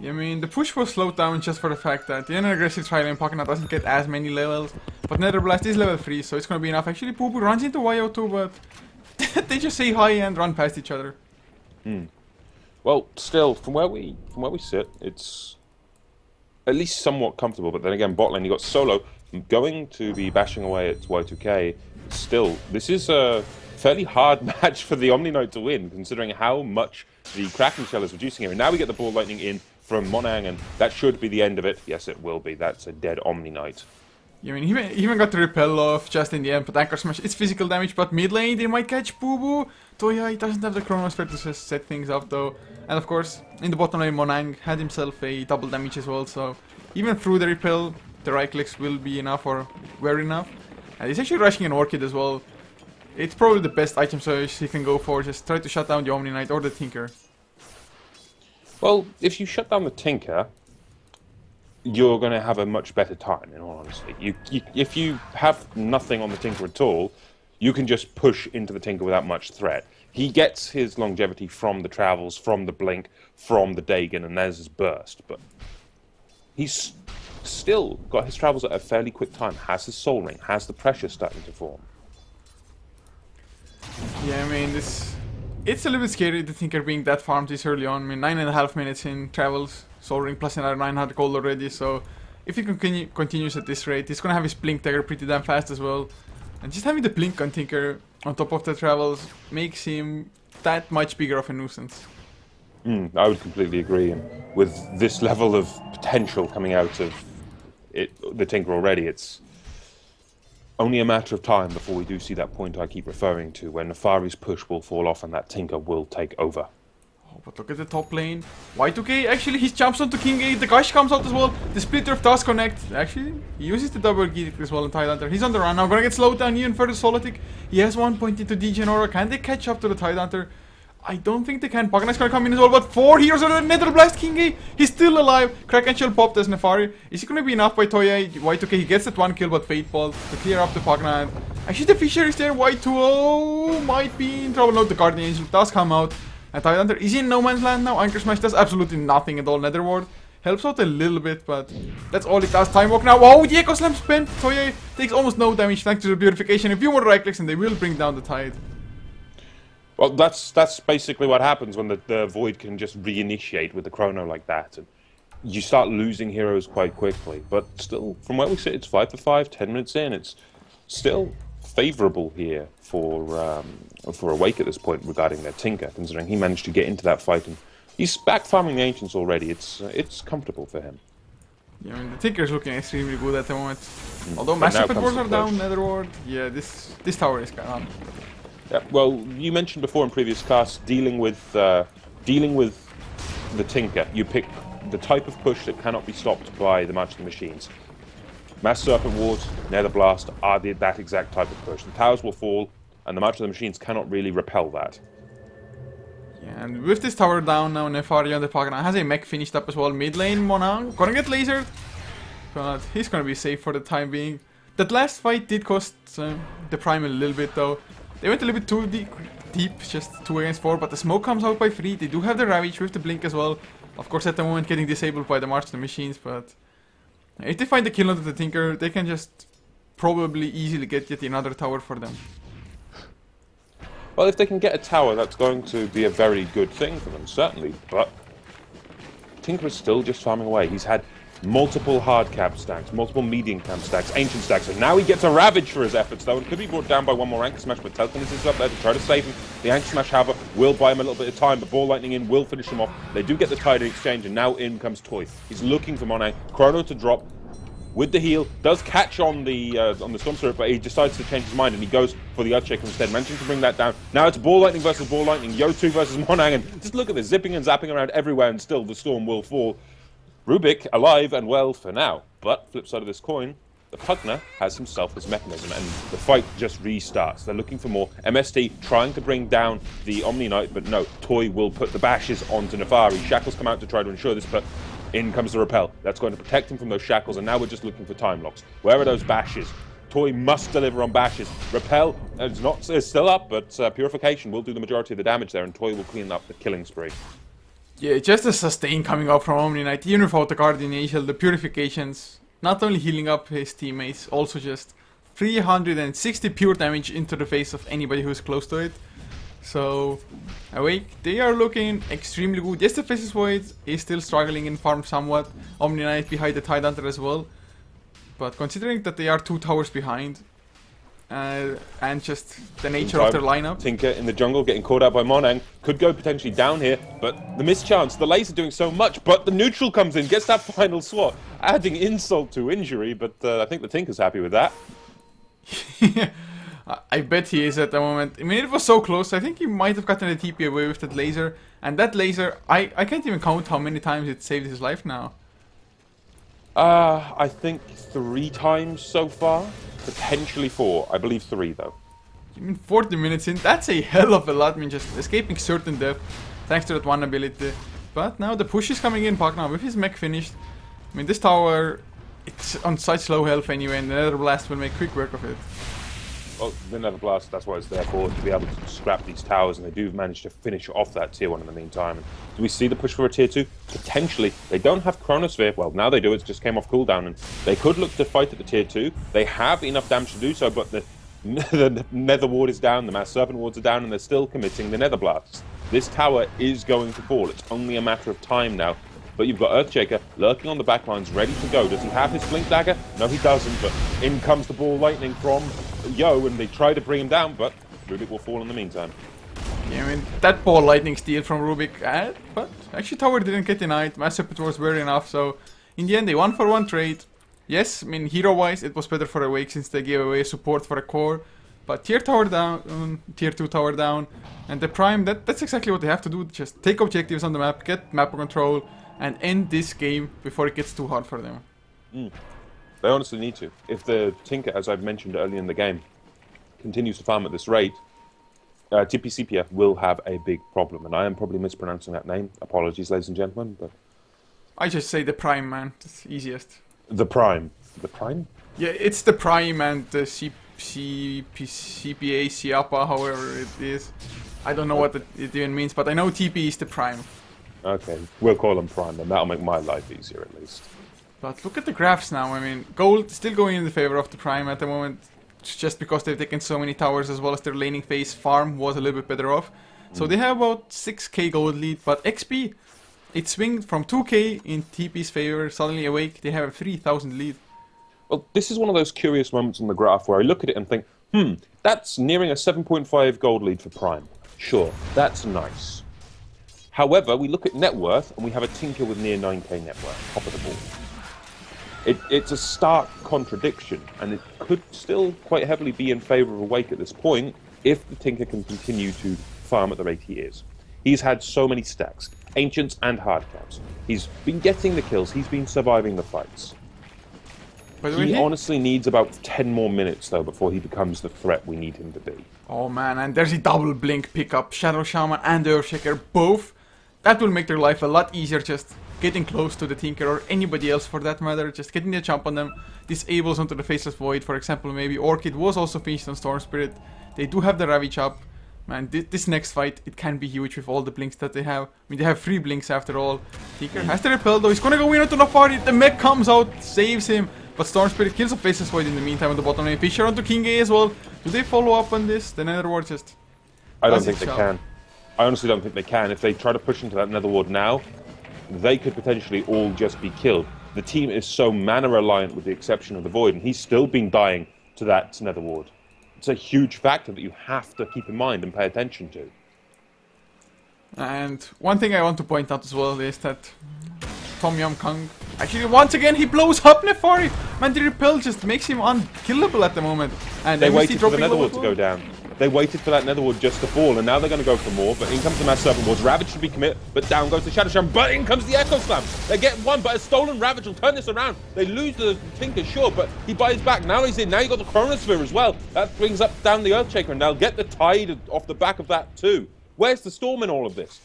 I mean, the push was slowed down just for the fact that the aggressive Trilane Pugna doesn't get as many levels, but Nether Blast is level 3, so it's gonna be enough. Actually, Boo Boo runs into YO2, but they just say hi and run past each other. Well, still, from where we sit, it's at least somewhat comfortable. But then again, bot lane, you got Solo going to be bashing away at Y2K. Still, this is a fairly hard match for the Omni Knight to win, considering how much the Kraken Shell is reducing him. And now we get the ball lightning in from Monang, and that should be the end of it. Yes, it will be. That's a dead Omni Knight. I mean, he even got the repel off just in the end, but Anchor Smash, it's physical damage, but mid lane, they might catch Boo Boo. Toya, he doesn't have the Chronosphere to just set things up, though. And of course, in the bottom lane, Monang had himself a double damage as well, so even through the repel, the right clicks will be enough, or were enough. And he's actually rushing an Orchid as well. It's probably the best item choice he can go for, just try to shut down the Omni Knight or the Tinker. Well, if you shut down the Tinker, you're going to have a much better time, in all honesty. If you have nothing on the Tinker at all, you can just push into the Tinker without much threat. He gets his longevity from the travels, from the blink, from the Dagon, and there's his burst. But he's still got his travels at a fairly quick time, has his soul ring, has the pressure starting to form. Yeah, I mean, it's a little bit scary, the Tinker being that farmed this early on. I mean, 9.5 minutes in travels, soul ring plus another 900 gold already, so if he continues at this rate, he's gonna have his blink dagger pretty damn fast as well. And just having the blink on Tinker on top of the travels makes him that much bigger of a nuisance. I would completely agree. And with this level of potential coming out of the Tinker already, it's only a matter of time before we do see that point I keep referring to, when Nefari's push will fall off and that Tinker will take over. Oh, but look at the top lane. Y2K, actually, he jumps onto King A. The Gush comes out as well. The Splitter does connect. Actually, he uses the double gear as well in Tidehunter. He's on the run now. Gonna get slowed down even further. Solitic. He has 1 point into DJ and Aura. Can they catch up to the Tidehunter? I don't think they can. Pagana's gonna come in as well, but 4 heroes are the Nether Blast. King A, he's still alive. Kraken Shell popped as Nefari. Is he gonna be enough by Toya? Y2K, he gets that 1 kill, but Fate Ball to clear up the Pagana. Actually, the Fisher is there. Y2O might be in trouble. No, the Guardian Angel does come out. And Tidehunter is in no man's land now. Anchor Smash does absolutely nothing at all. Nether Ward helps out a little bit, but that's all it does. Time Walk now. Wow, the Echo Slam spent. Toya takes almost no damage thanks to the Purification. A few more right clicks and they will bring down the Tide. Well, that's basically what happens when the Void can just reinitiate with the Chrono like that. And you start losing heroes quite quickly. But still, from where we sit, it's 5 for 5, 10 minutes in. It's still favourable here for Awake at this point regarding their Tinker, considering he managed to get into that fight and he's back farming the Ancients already. It's comfortable for him. Yeah, I mean, the Tinker is looking extremely good at the moment. Although Massive Pet Wars are down, Nether Ward, yeah, this tower is gone. Yeah, well, you mentioned before in previous casts dealing with the Tinker. You pick the type of push that cannot be stopped by the March of the Machines. Mass Serpent Wards, Nether Blast are that exact type of push. The towers will fall, and the March of the Machines cannot really repel that. Yeah, and with this tower down now, Nefari on the Pagana has a mech finished up as well. Mid lane, Monang gonna get lasered, but he's gonna be safe for the time being. That last fight did cost the Prime a little bit though. They went a little bit too deep, just 2 against 4, but the smoke comes out by 3. They do have the Ravage with the blink as well. Of course, at the moment getting disabled by the March of the Machines, but if they find the kill onto the Tinker, they can just probably easily get yet another tower for them. Well, if they can get a tower, that's going to be a very good thing for them, certainly, but Tinker is still just farming away. He's had multiple hard cap stacks, multiple medium cap stacks, ancient stacks, and now he gets a Ravage for his efforts, though, and could be brought down by 1 more Anchor Smash, but Telekinesis is up there to try to save him. The Anchor Smash, however, will buy him a little bit of time, but Ball Lightning in will finish him off. They do get the Tide in exchange, and now in comes Toy. He's looking for Monang. Chrono to drop with the heal, does catch on the Storm Spirit, but he decides to change his mind, and he goes for the Earthshaker instead, managing to bring that down. Now it's Ball Lightning versus Ball Lightning, Yo2 versus Monang, and just look at this, zipping and zapping around everywhere, and still the Storm will fall. Rubik alive and well for now, but flip side of this coin, the Pugna has himself his mechanism, and the fight just restarts. They're looking for more. MST trying to bring down the Omni Knight, but no, Toy will put the bashes onto Nefari. Shackles come out to try to ensure this, but in comes the repel. That's going to protect him from those shackles, and now we're just looking for time locks. Where are those bashes? Toy must deliver on bashes. Repel is still up, but Purification will do the majority of the damage there, and Toy will clean up the killing spree. Yeah, just a sustain coming up from Omni Knight, even without the Guardian Angel, the Purifications, not only healing up his teammates, also just 360 pure damage into the face of anybody who's close to it. So, Awake, they are looking extremely good. Yes, the Faceless Void is still struggling in farm somewhat, Omni Knight behind the Tidehunter as well. But considering that they are 2 towers behind, and just the nature of their lineup. Tinker in the jungle getting caught out by Monang. Could go potentially down here, but the mischance. The laser doing so much, but the neutral comes in, gets that final swat, adding insult to injury, but I think the Tinker's happy with that. I bet he is at the moment. I mean, it was so close. I think he might have gotten a TP away with that laser. And that laser, I can't even count how many times it saved his life now. I think 3 times so far. Potentially 4. I believe 3, though. I mean, 40 minutes in, that's a hell of a lot. I mean, just escaping certain death, thanks to that one ability. But now the push is coming in, Pagna, with his mech finished. I mean, this tower, it's on such low health anyway, and the Nether Blast will make quick work of it. Well, the Nether Blast, that's what it's there for, to be able to scrap these towers, and they do manage to finish off that tier 1 in the meantime. And do we see the push for a tier 2? Potentially. They don't have Chronosphere. Well, now they do. It just came off cooldown, and they could look to fight at the tier 2. They have enough damage to do so, but the Nether Ward is down, the Mass Serpent Wards are down, and they're still committing the Nether Blasts. This tower is going to fall. It's only a matter of time now. But you've got Earthshaker lurking on the back lines, ready to go. Does he have his Blink Dagger? No, he doesn't, but in comes the Ball Lightning from Yo, and they try to bring him down, but Rubik will fall in the meantime. Yeah, I mean, that Ball Lightning steal from Rubik, but actually tower didn't get denied. Mass Serpent was very enough, so in the end they 1-for-1 trade. Yes, I mean, hero-wise it was better for Awake since they gave away support for a core, but tier tower down, tier 2 tower down, and the Prime, that's exactly what they have to do. Just take objectives on the map, get map control, and end this game before it gets too hard for them. They honestly need to. If the Tinker, as I've mentioned earlier in the game, continues to farm at this rate, TP will have a big problem. And I am probably mispronouncing that name. Apologies, ladies and gentlemen. But I just say the Prime, man. It's easiest. The Prime. The Prime? Yeah, it's the Prime and the CPA, SIAPA, however it is. I don't know what it even means, but I know TP is the Prime. Okay, we'll call them Prime, then that'll make my life easier at least. But look at the graphs now. I mean, gold still going in the favor of the Prime at the moment, just because they've taken so many towers, as well as their laning phase farm was a little bit better off. So they have about 6k gold lead, but XP, it swinged from 2k in TP's favor, suddenly Awake, they have a 3000 lead. Well, this is one of those curious moments in the graph where I look at it and think, that's nearing a 7.5 gold lead for Prime. Sure, that's nice. However, we look at net worth, and we have a Tinker with near 9k net worth, top of the board. It's a stark contradiction, and it could still quite heavily be in favour of Awake at this point, if the Tinker can continue to farm at the rate he is. He's had so many stacks, Ancients and Hardcaps. He's been getting the kills, he's been surviving the fights. He honestly needs about 10 more minutes, though, before he becomes the threat we need him to be. Oh man, and there's a double blink pickup, Shadow Shaman and Earthshaker, both. That will make their life a lot easier, just getting close to the Tinker, or anybody else for that matter, just getting the jump on them, disables onto the Faceless Void, for example. Maybe Orchid was also finished on Storm Spirit. They do have the Ravage up. Man, this next fight, it can be huge with all the blinks that they have. I mean, they have 3 blinks after all. Tinker has the repel though, he's gonna go in onto the party, the mech comes out, saves him, but Storm Spirit kills a Faceless Void in the meantime on the bottom lane. Fisher onto King A as well. Do they follow up on this? The Nether Ward just... I don't think they can. I honestly don't think they can. If they try to push into that Nether Ward now, they could potentially all just be killed. The team is so mana reliant with the exception of the Void, and he's still been dying to that Nether Ward. It's a huge factor that you have to keep in mind and pay attention to. And one thing I want to point out as well is that Tom Yum Kung, actually once again he blows up Nefari. Man, the repel just makes him unkillable at the moment. And they waited for the Nether Ward to go down. They waited for that Nether Ward just to fall, and now they're going to go for more. But in comes the Mass Serpent Wards. Ravage should be commit, but down goes the Shadow Shaman. But in comes the Echo Slam. They get one, but a stolen Ravage will turn this around. They lose the Tinker, sure, but he buys back. Now he's in. Now you got the Chronosphere as well. That brings up down the Earthshaker, and they'll get the Tide off the back of that too. Where's the Storm in all of this?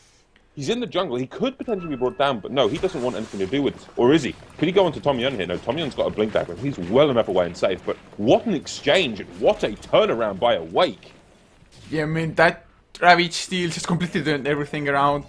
He's in the jungle. He could potentially be brought down, but no, he doesn't want anything to do with this. Or is he? Could he go onto Tom Yun here? No, Tom Yun's got a Blink Dagger. He's well enough away and safe, but what an exchange, and what a turnaround by Awake. Yeah, I mean, that Ravage steal just completely turned everything around.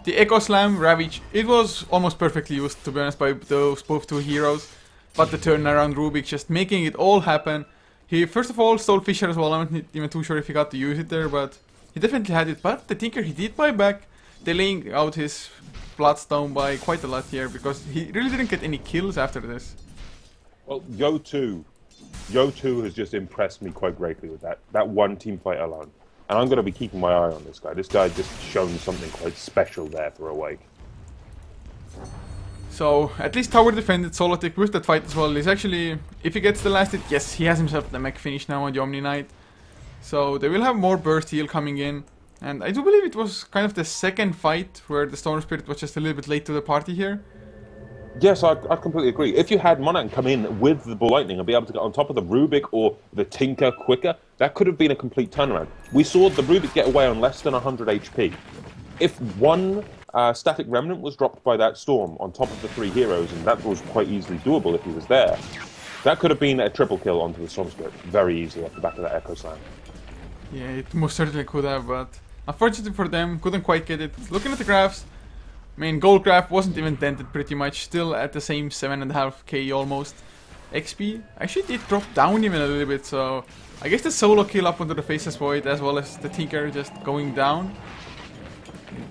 The Echo Slam, Ravage, it was almost perfectly used, to be honest, by those both 2 heroes. But the turnaround Rubik just making it all happen. He, first of all, stole Fisher as well. I'm not even too sure if he got to use it there, but he definitely had it. But the Tinker, he did buy back, delaying out his Bloodstone by quite a lot here, because he really didn't get any kills after this. Well, Yo 2 has just impressed me quite greatly with that one team fight alone. And I'm going to be keeping my eye on this guy. This guy just shown something quite special there for Awake. So, at least tower defended Solotic with that fight as well. He's actually, if he gets the last hit, yes, he has himself the mech finish now on the Omni Knight. So, they will have more burst heal coming in. And I do believe it was kind of the second fight where the Storm Spirit was just a little bit late to the party here. Yes, I completely agree. If you had Monarch come in with the Ball Lightning and be able to get on top of the Rubik or the Tinker quicker, that could have been a complete turnaround. We saw the Rubik get away on less than 100 HP. If one Static Remnant was dropped by that Storm on top of the 3 heroes, and that was quite easily doable if he was there, That could have been a triple kill onto the Storm Spirit very easily off the back of that Echo Slam. Yeah, it most certainly could have, but unfortunately for them, couldn't quite get it. Looking at the graphs, I mean, gold graph wasn't even dented pretty much, still at the same 7.5k almost. XP actually did drop down even a little bit, so I guess the solo kill up onto the Faceless Void as well as the Tinker just going down.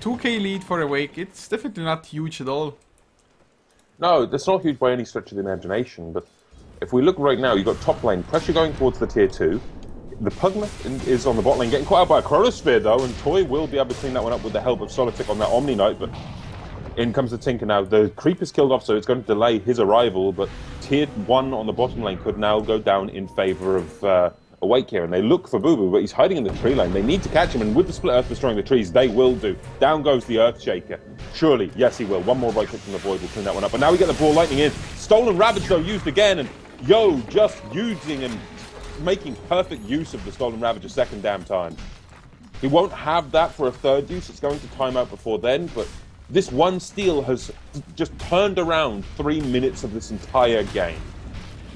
2k lead for Awake, it's definitely not huge at all. No, that's not huge by any stretch of the imagination, but if we look right now, you've got top lane, pressure going towards the tier 2. The Pugna is on the bot lane, getting caught out by a Chronosphere though, and Toy will be able to clean that one up with the help of Solitic on that Omni Knight, but in comes the Tinker now. The creep is killed off, so it's going to delay his arrival, but tier 1 on the bottom lane could now go down in favour of Awake here, and they look for Boo Boo, but he's hiding in the tree lane. They need to catch him, and with the Split Earth destroying the trees, they will do. Down goes the Earthshaker. Surely, yes he will. One more right click from the Void will clean that one up, but now we get the Ball Lightning in. Stolen Ravage though used again, and Yo just using and making perfect use of the Stolen Ravage a second damn time. He won't have that for a third use, it's going to time out before then, but this one steal has just turned around 3 minutes of this entire game.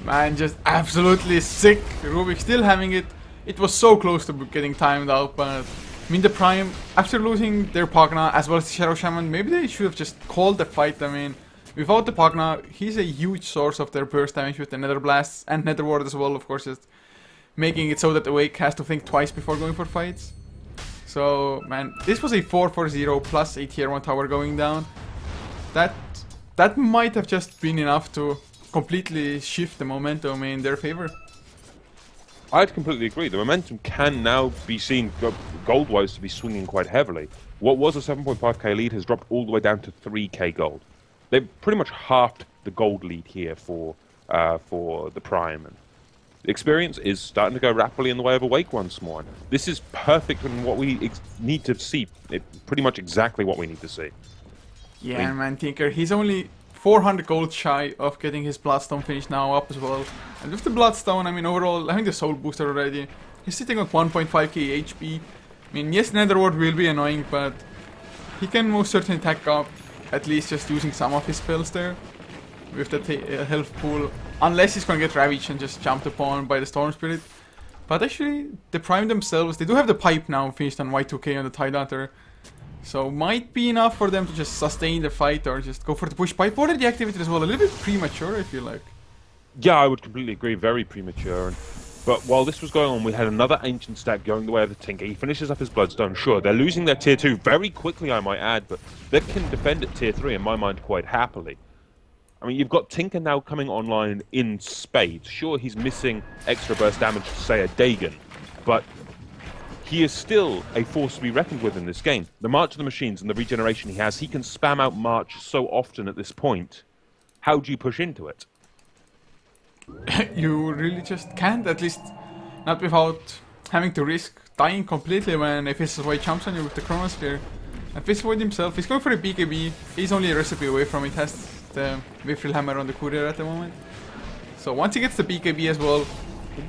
Man, just absolutely sick. Rubik still having it. It was so close to getting timed out, but I mean the Prime, after losing their Pagna as well as the Shadow Shaman, maybe they should have just called the fight. I mean, without the Pagna, he's a huge source of their burst damage with the Nether Blasts and Nether Ward as well, of course, just making it so that Awake has to think twice before going for fights. So, man, this was a 4-4-0 plus a tier 1 tower going down. That might have just been enough to completely shift the momentum in their favor. I'd completely agree. The momentum can now be seen, gold-wise, to be swinging quite heavily. What was a 7.5k lead has dropped all the way down to 3k gold. They've pretty much halved the gold lead here for the Prime. And the experience is starting to go rapidly in the way of Awake once more. This is perfect in what we need to see. Pretty much exactly what we need to see. Yeah, man, Tinker, he's only 400 gold shy of getting his Bloodstone finish now up as well. And with the Bloodstone, I mean, overall, having the Soul Booster already, he's sitting on 1.5k HP. I mean, yes, Nether Ward will be annoying, but he can most certainly attack up, at least just using some of his spells there. With the health pool, unless he's gonna get ravaged and just jumped upon by the Storm Spirit. But actually, the Prime themselves, they do have the Pipe now finished on Y2K on the Tidehunter. So might be enough for them to just sustain the fight or just go for the push pipe. Already activated as well, a little bit premature I feel like. Yeah, I would completely agree, very premature. But while this was going on, we had another Ancient stack going the way of the Tinker. He finishes up his Bloodstone, sure. They're losing their tier 2 very quickly, I might add, but they can defend at tier 3 in my mind quite happily. I mean, you've got Tinker now coming online in spades. Sure, he's missing extra burst damage to, say, a Dagon, but he is still a force to be reckoned with in this game. The March of the Machines and the regeneration he has, he can spam out March so often at this point. How do you push into it? You really just can't, at least not without having to risk dying completely when a Faceless Void jumps on you with the Chronosphere. And Faceless Void himself, he's going for a BKB, he's only a recipe away from it, has the Mithril Hammer on the courier at the moment. So once he gets the BKB as well,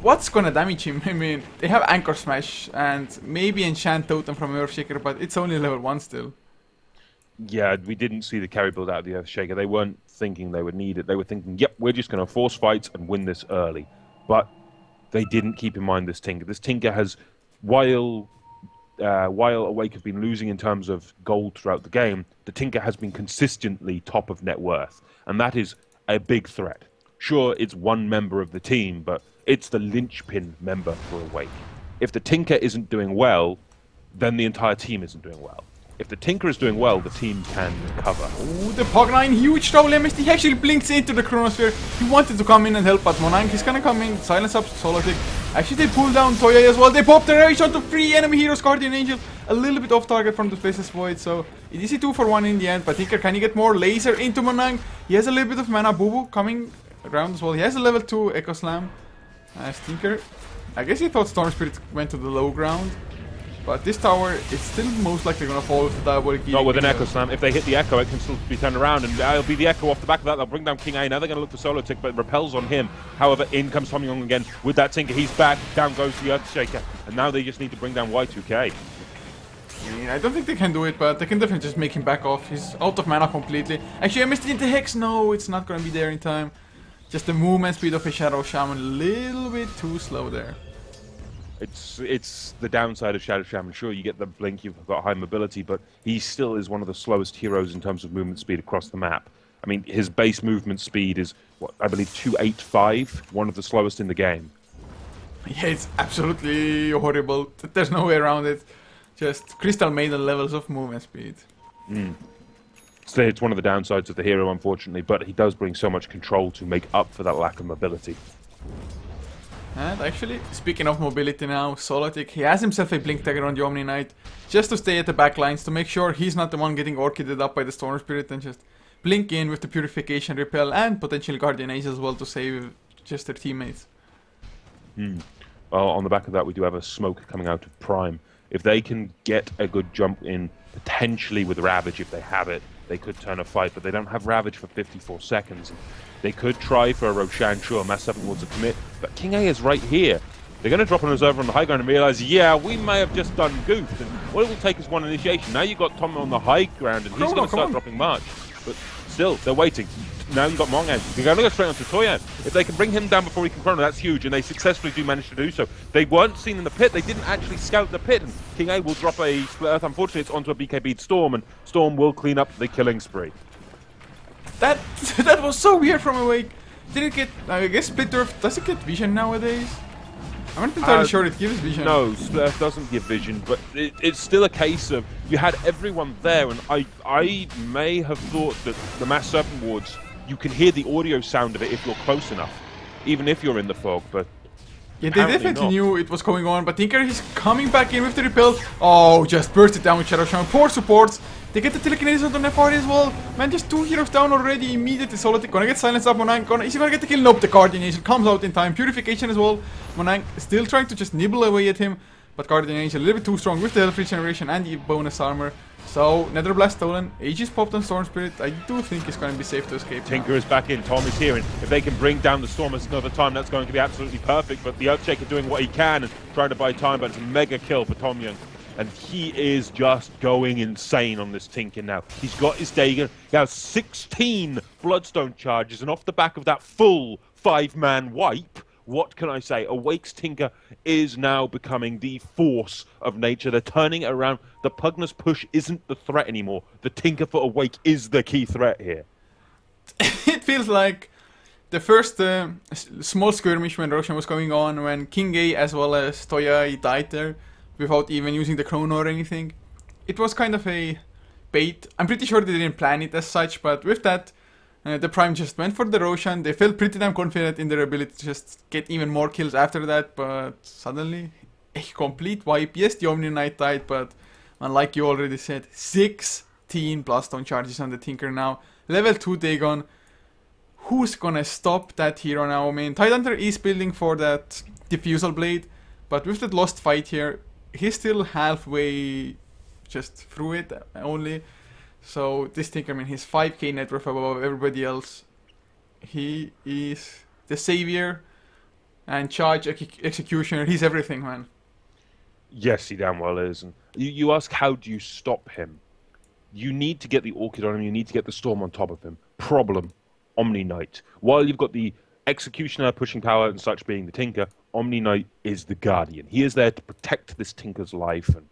what's gonna damage him? I mean, they have Anchor Smash and maybe Enchant Totem from Earthshaker, but it's only level 1 still. Yeah, we didn't see the carry build out of the Earthshaker. They weren't thinking they would need it. They were thinking, yep, we're just going to force fights and win this early. But they didn't keep in mind this Tinker. This Tinker has, while Awake have been losing in terms of gold throughout the game, the Tinker has been consistently top of net worth. And that is a big threat. Sure, it's one member of the team, but it's the linchpin member for Awake. If the Tinker isn't doing well, then the entire team isn't doing well. If the Tinker is doing well, the team can recover. Ooh, the Pog9, huge trouble. MST actually blinks into the Chronosphere. He wanted to come in and help, but Monang, he's gonna come in, silence up Solitic. Actually, they pull down Toya as well. They pop the Ravage onto 3 enemy heroes, Guardian Angel. A little bit off target from the Faceless Void, so it is a 2-for-1 in the end. But Tinker, can he get more laser into Monang? He has a little bit of mana. Boo coming around as well. He has a level 2 Echo Slam. Tinker, I guess he thought Storm Spirit went to the low ground. But this tower is still most likely going to fall with the Diabolic Key. Not with an Echo Slam. If they hit the Echo, it can still be turned around, and it'll be the Echo off the back of that. They'll bring down King A. Now they're going to look for Solo Tick, but it repels on him. However, in comes Tom Young again with that Tinker. He's back. Down goes the Earthshaker. And now they just need to bring down Y2K. I don't think they can do it, but they can definitely just make him back off. He's out of mana completely. Actually, I missed it into Hex. No, it's not going to be there in time. Just the movement speed of a Shadow Shaman a little bit too slow there. It's the downside of Shadow Shaman. Sure, you get the blink, you've got high mobility, but he still is one of the slowest heroes in terms of movement speed across the map. I mean, his base movement speed is, what, I believe 285, one of the slowest in the game. Yeah, it's absolutely horrible. There's no way around it. Just Crystal Maiden levels of movement speed. So it's one of the downsides of the hero, unfortunately, but he does bring so much control to make up for that lack of mobility. And actually, speaking of mobility now, Solotic, he has himself a Blink Dagger on the Omni Knight, just to stay at the back lines, to make sure he's not the one getting orchided up by the Storm Spirit, and just blink in with the Purification, Repel, and potentially Guardian Age as well to save just their teammates. Well, on the back of that, we do have a smoke coming out of Prime. If they can get a good jump in, potentially with Ravage, if they have it, they could turn a fight, but they don't have Ravage for 54 seconds. They could try for a Roshan, sure, Mass 7 wants to commit, but King A is right here. They're going to drop on us over on the high ground and realize, yeah, we may have just done goofed, and what it will take is one initiation. Now you've got Tom on the high ground, and he's going to start dropping March. But still, they're waiting. Now you've got Mongan. You're going to go straight onto Toyan. If they can bring him down before he can chrono, that's huge, and they successfully do manage to do so. They weren't seen in the pit. They didn't actually scout the pit, and King A will drop a Split Earth. Unfortunately, it's onto a BKB'd Storm, and Storm will clean up the killing spree. That was so weird from Awake. Did it get, I guess Split Earth, does it get vision nowadays? I'm not entirely sure it gives vision. No, Split Earth doesn't give vision, but it's still a case of you had everyone there, and I may have thought that the Mass Serpent Wards, you can hear the audio sound of it if you're close enough, even if you're in the fog, but yeah, they definitely knew it was going on, but Tinker is coming back in with the repel. Oh, just burst it down with Shadow Shaman. Poor supports. They get the telekinesis on the Nefari as well. Man, just 2 heroes down already. Immediately Solotic gonna get silenced up. Monang, is he gonna get the kill? Nope, the Guardian comes out in time. Purification as well. Monang still trying to just nibble away at him, but Guardian a little bit too strong with the Health Regeneration and the bonus armor. So, Nether Blast stolen, Aegis popped on Storm Spirit. I do think it's going to be safe to escape. Tinker is back in, Tom is here, and if they can bring down the Storm another time, that's going to be absolutely perfect. But the Earthshaker doing what he can and trying to buy time, but it's a mega kill for Tom Young. And he is just going insane on this Tinker now. He's got his dagger, he has 16 Bloodstone charges, and off the back of that full 5-man wipe, what can I say? Awake's Tinker is now becoming the force of nature. They're turning it around. The Pugnus push isn't the threat anymore. The Tinker for Awake is the key threat here. It feels like the first small skirmish when Roshan was going on, when King A as well as Toya died there without even using the chrono or anything. It was kind of a bait. I'm pretty sure they didn't plan it as such, but with that, the Prime just went for the Roshan. They felt pretty damn confident in their ability to just get even more kills after that, but suddenly a complete wipe. Yes, the Omni Knight died, but like you already said, 16 Bloodstone charges on the Tinker now. Level 2 Dagon. Who's gonna stop that hero now? I mean, Tidehunter is building for that Diffusal Blade, but with that lost fight here, he's still halfway just through it only. So this Tinker, I mean, he's 5k net worth above everybody else. He is the savior and charge executioner. He's everything, man. Yes, he damn well is. And you ask, how do you stop him? You need to get the Orchid on him. You need to get the Storm on top of him. Problem, Omni Knight. While you've got the Executioner pushing power and such being the Tinker, Omni Knight is the Guardian. He is there to protect this Tinker's life, and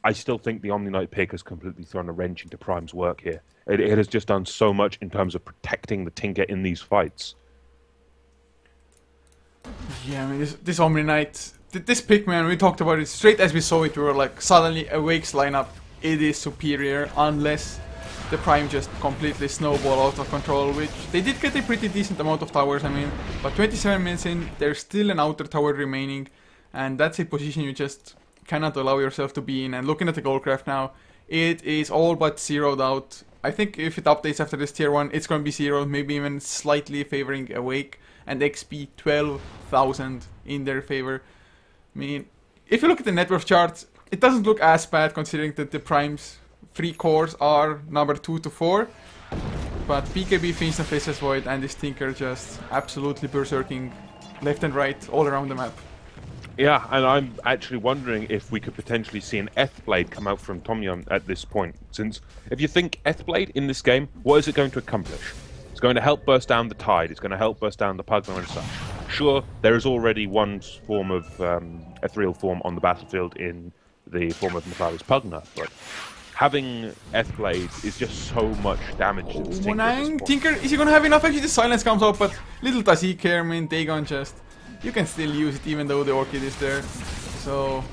I still think the Omni Knight pick has completely thrown a wrench into Prime's work here. It has just done so much in terms of protecting the Tinker in these fights. Yeah, I mean, this Omni Knight, this pick, man, we talked about it straight as we saw it. We were like, suddenly Awake's lineup, it is superior, unless the Prime just completely snowball out of control, which they did get a pretty decent amount of towers, I mean, but 27 minutes in, there's still an outer tower remaining, and that's a position you just cannot allow yourself to be in. And looking at the Goldcraft now, it is all but zeroed out. I think if it updates after this tier 1, it's going to be zeroed, maybe even slightly favoring Awake, and XP 12,000 in their favor. I mean, if you look at the net worth charts, it doesn't look as bad considering that the Prime's 3 cores are number 2 to 4. But BKB, Fiends and Faceless Void and this Tinker just absolutely berserking left and right all around the map. Yeah, and I'm actually wondering if we could potentially see an Blade come out from Tomyum at this point. Since, if you think Blade in this game, what is it going to accomplish? It's going to help burst down the Tide. It's going to help burst down the Pugna and such. Sure, there is already one form of ethereal form on the battlefield in the form of Mithralis Pugna, but having Blade is just so much damage to this Tinker at this point. Tinker, is he gonna have enough? Actually, the silence comes out, but little does he care. I mean, Dagon just... You can still use it even though the Orchid is there. So...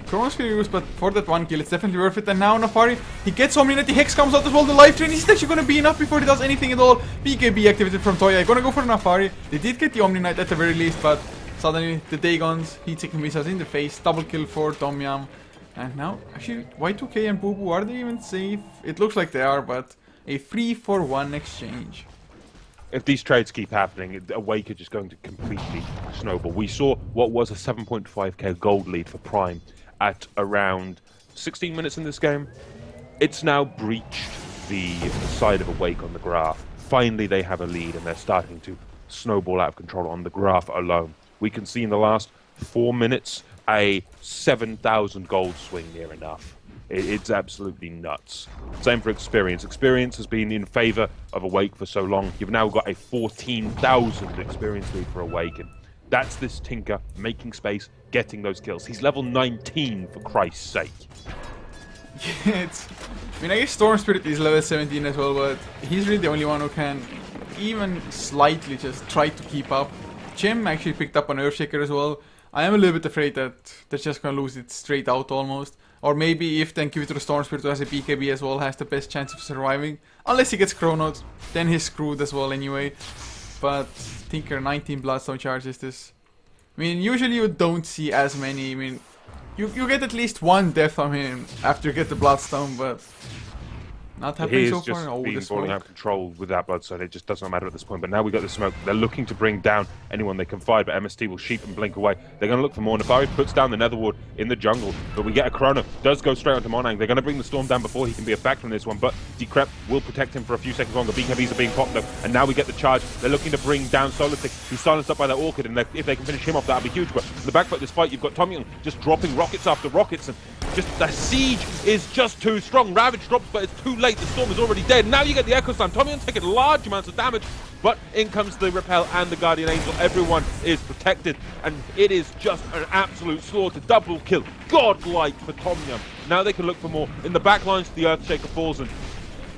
Chronosphere used, but for that one kill, it's definitely worth it. And now Nafari, he gets Omninite, the Hex comes out as well, the Life Drain. Is it actually gonna be enough before he does anything at all? BKB activated from Toya, gonna go for Nafari. They did get the Omninite at the very least, but suddenly the Dagons, heat-seeking missiles in the face, double kill for Tom Yum. And now, actually, Y2K and Boo Boo, are they even safe? It looks like they are, but a 3-for-1 exchange. If these trades keep happening, Awake are just going to completely snowball. We saw what was a 7.5k gold lead for Prime at around 16 minutes in this game. It's now breached the side of Awake on the graph. Finally, they have a lead, and they're starting to snowball out of control on the graph alone. We can see in the last 4 minutes a 7,000 gold swing near enough. It's absolutely nuts. Same for Experience. Experience has been in favor of Awake for so long. You've now got a 14,000 experience lead for Awake, and that's this Tinker making space, getting those kills. He's level 19, for Christ's sake. I mean, I guess Storm Spirit is level 17 as well, but he's really the only one who can even slightly just try to keep up. Gem actually picked up an Earthshaker as well. I am a little bit afraid that they're just gonna lose it straight out almost. Or maybe if then give it to the Storm Spirit who has a BKB as well, has the best chance of surviving. Unless he gets chronoed, then he's screwed as well anyway. But Tinker 19 Bloodstone charges this. I mean, usually you don't see as many. I mean, you get at least one death from him after you get the Bloodstone, but not happening so far. Oh, been falling out of control with that Bloodstone. It just does not matter at this point. But now we got the smoke. They're looking to bring down anyone they can find, but MST will sheep and blink away. They're going to look for more. Nefari puts down the Netherward in the jungle, but we get a Chrono. Does go straight onto Monang. They're going to bring the Storm down before he can be a factor in this one, but Decrep will protect him for a few seconds longer. BKBs are being popped though, and now we get the charge. They're looking to bring down Solartic. He's silenced up by that Orchid, and if they can finish him off, that'll be huge. But in the back foot of this fight, you've got Tom Young just dropping rockets after rockets, and just the siege is just too strong. Ravage drops, but it's too late. The Storm is already dead. Now you get the Echo Slam. Tom Young's taking large amounts of damage, but in comes the Repel and the Guardian Angel. Everyone is protected, and it is just an absolute slaughter. Double kill. Godlike for Tom Young. Now they can look for more. In the back lines, the Earthshaker falls, and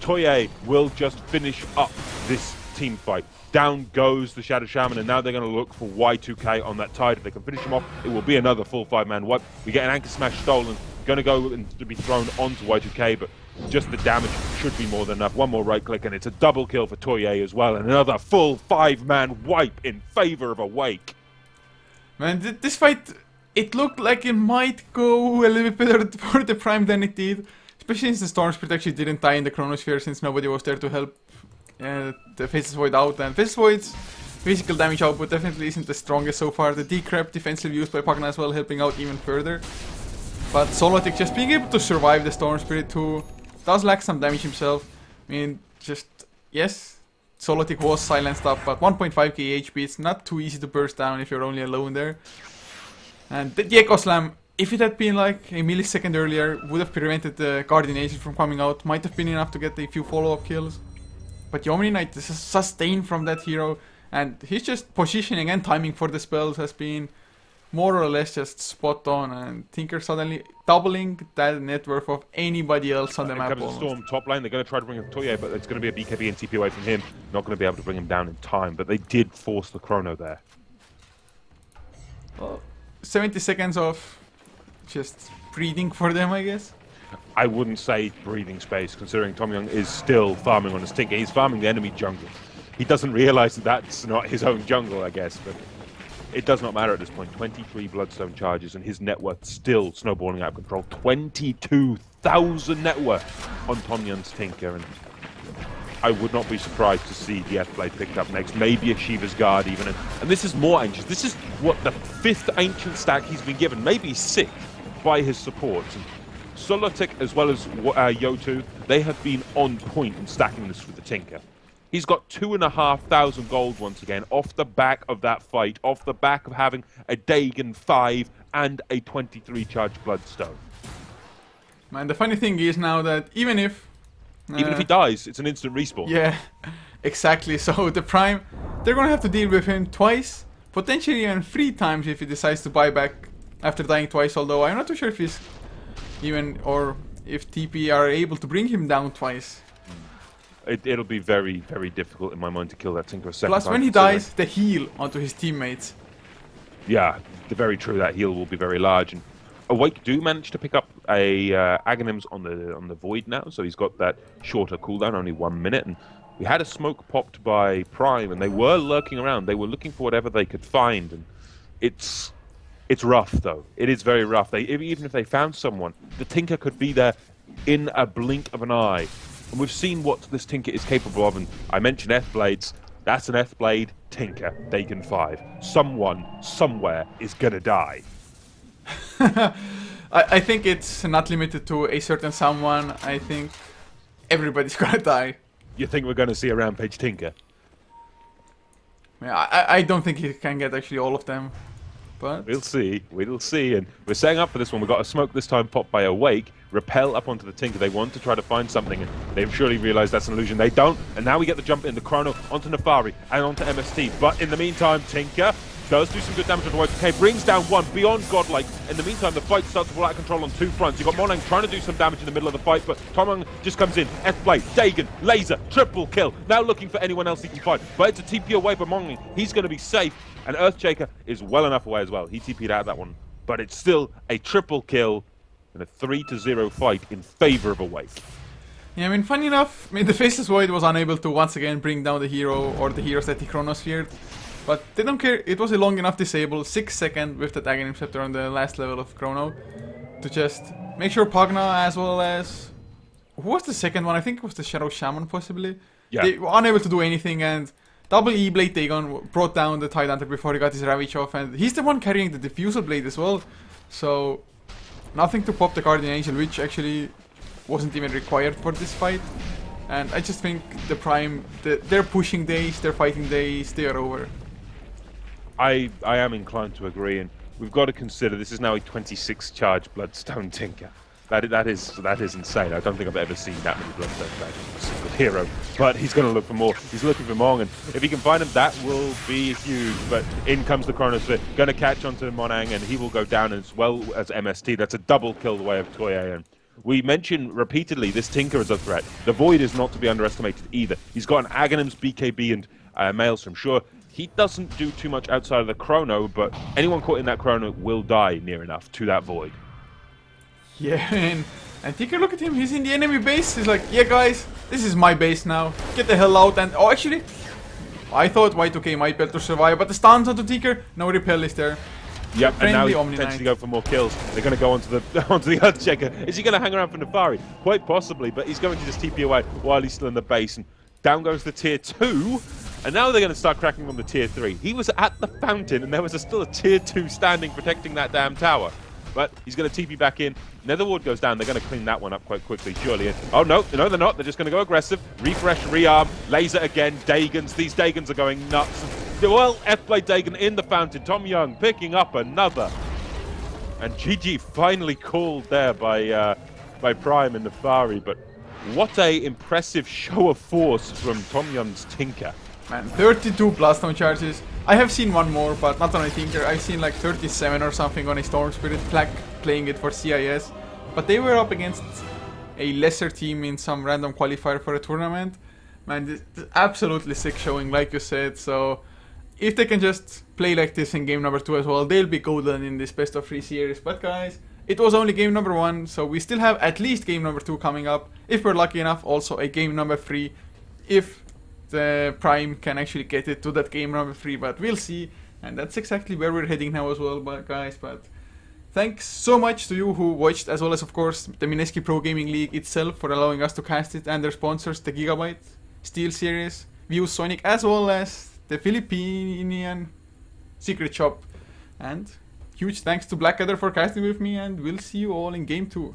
Toye will just finish up this team fight. Down goes the Shadow Shaman, and now they're going to look for Y2K on that Tide. If they can finish him off, it will be another full 5-man wipe. We get an Anchor Smash stolen. Going to go and to be thrown onto Y2K, but just the damage should be more than enough. One more right click, and it's a double kill for Toye as well, and another full 5-man wipe in favor of Awake. Man, this fight, it looked like it might go a little bit better for the Prime than it did. Especially since the Storm Spirit actually didn't die in the Chronosphere, since nobody was there to help the Faceless Void out. And Faceless Void's physical damage output definitely isn't the strongest so far. The Decrep defensive use by Pugna as well, helping out even further. But Solotic just being able to survive the Storm Spirit, who does lack some damage himself. I mean, just, yes, Solotic was silenced up, but 1.5k HP, it's not too easy to burst down if you're only alone there. And the Echo Slam, if it had been like a millisecond earlier, would have prevented the Guardian Angel from coming out. Might have been enough to get a few follow-up kills. But the Omni-Knight is sustained from that hero, and his just positioning and timing for the spells has been more or less just spot on, and Tinker suddenly doubling that net worth of anybody else on the map. Comes Storm top lane. They're going to try to bring up Toye, but it's going to be a BKB and TP away from him. Not going to be able to bring him down in time, but they did force the Chrono there. Well, 70 seconds of just breathing for them, I guess. I wouldn't say breathing space, considering Tom Young is still farming on his Tinker. He's farming the enemy jungle. He doesn't realize that that's not his own jungle, I guess, but it does not matter at this point. 23 Bloodstone charges, and his net worth still snowballing out of control. 22,000 net worth on Tom Young's Tinker, and I would not be surprised to see the F-Blade picked up next. Maybe a Shiva's Guard even. And this is more Ancients. This is what the 5th Ancient stack he's been given. Maybe 6th by his supports. And Solotic as well as Yotu, they have been on point in stacking this with the Tinker. He's got 2,500 gold once again, off the back of that fight, off the back of having a Dagon 5 and a 23 charge Bloodstone. Man, the funny thing is now that even if he dies, it's an instant respawn. Yeah, Exactly, so the Prime, they're gonna have to deal with him twice, potentially even 3 times if he decides to buy back after dying twice, although I'm not too sure if he's even, or if TP are able to bring him down twice. It'll be very, very difficult in my mind to kill that Tinker a second time. Plus, when he dies, the heal onto his teammates. Yeah, very true. That heal will be very large. And Awake do manage to pick up a Aghanims on the Void now, so he's got that shorter cooldown, only 1 minute. And we had a smoke popped by Prime, and they were lurking around. They were looking for whatever they could find, and it's rough though. It is very rough. Even if they found someone, the Tinker could be there in a blink of an eye. And we've seen what this Tinker is capable of, and I mentioned F-Blades. That's an F-Blade Tinker, Dagon 5. Someone, somewhere, is gonna die. I think it's not limited to a certain someone. I think everybody's gonna die. You think we're gonna see a Rampage Tinker? Yeah, I don't think he can get actually all of them. But we'll see, and we're setting up for this one. We've got a smoke this time popped by Awake, repel up onto the Tinker. They want to try to find something, and they've surely realised that's an illusion. They don't, and now we get the jump in, the Chrono onto Nefari and onto MST. But in the meantime, Tinker does do some good damage on the way. Okay, brings down one, beyond godlike. In the meantime, the fight starts to fall out of control on 2 fronts. You've got Monang trying to do some damage in the middle of the fight, but Tomang just comes in. F-Blade, Dagon, Laser, triple kill. Now looking for anyone else he can fight. But it's a TP away from Monang. He's going to be safe. And Earthshaker is well enough away as well. He TP'd out of that one. But it's still a triple kill and a 3-0 fight in favor of Awake. Yeah, I mean, funny enough, the Faceless Void was unable to once again bring down the hero or the heroes that he chronosphered. But they don't care, it was a long enough disable, 6 seconds with the Aghanim Scepter on the last level of Chrono, to just make sure Pagna as well as... Who was the second one? I think it was the Shadow Shaman possibly. Yeah. They were unable to do anything, and double E-Blade Dagon brought down the Tidehunter before he got his Ravage off, and he's the one carrying the Diffusal Blade as well. So, nothing to pop the Guardian Angel, which actually wasn't even required for this fight. And I just think the Prime, their pushing days, their fighting days, they are over. I am inclined to agree, and we've got to consider this is now a 26 charge Bloodstone Tinker. That is insane. I don't think I've ever seen that many Bloodstone charges from a single hero. But he's going to look for more. He's looking for Mong, and if he can find him, that will be huge. But in comes the Chronosphere, going to catch onto Monang, and he will go down as well as MST. That's a double kill the way of Toye. And we mentioned repeatedly this Tinker is a threat. The Void is not to be underestimated either. He's got an Aghanims, BKB, and Maelstrom. Sure, he doesn't do too much outside of the Chrono, but anyone caught in that Chrono will die near enough to that Void. Yeah, and take a look at him. He's in the enemy base. He's like, yeah, guys, this is my base now. Get the hell out. And oh, actually, I thought Y2K might be able to survive, but the stuns onto Tinker, no repel is there. Yep, and now he Omni potentially Knight. go for more kills. They're going to go onto the Earthshaker. Is he going to hang around for Nefari? Quite possibly, but he's going to just TP away while he's still in the base. And down goes the tier 2. And now they're going to start cracking on the tier 3. He was at the fountain, and there was still a tier 2 standing protecting that damn tower. But he's going to TP back in. Nether Ward goes down. They're going to clean that one up quite quickly, surely. Oh, no, they're not. They're just going to go aggressive. Refresh, rearm, laser again. Dagons. These Dagons are going nuts. Well, F-Blade Dagon in the fountain. Tom Young picking up another. And GG finally called there by Prime and Nefari. But what a impressive show of force from Tom Young's Tinker. Man, 32 Bloodstone charges. I have seen one more, but not on a Tinker. I've seen like 37 or something on a Storm Spirit Plaque playing it for CIS. But they were up against a lesser team in some random qualifier for a tournament. Man, this is absolutely sick showing, like you said. So, if they can just play like this in game number 2 as well, they'll be golden in this best of 3 series. But guys, it was only game number 1, so we still have at least game number 2 coming up. If we're lucky enough, also a game number 3. If the Prime can actually get it to that game number 3, but we'll see. And that's exactly where we're heading now as well, guys. But thanks so much to you who watched, as well as of course the Mineski Pro Gaming League itself for allowing us to cast it, and their sponsors, the Gigabyte, Steel Series, View Sonic, as well as the Philippine Secret Shop. And huge thanks to Blackadder for casting with me, and we'll see you all in game 2.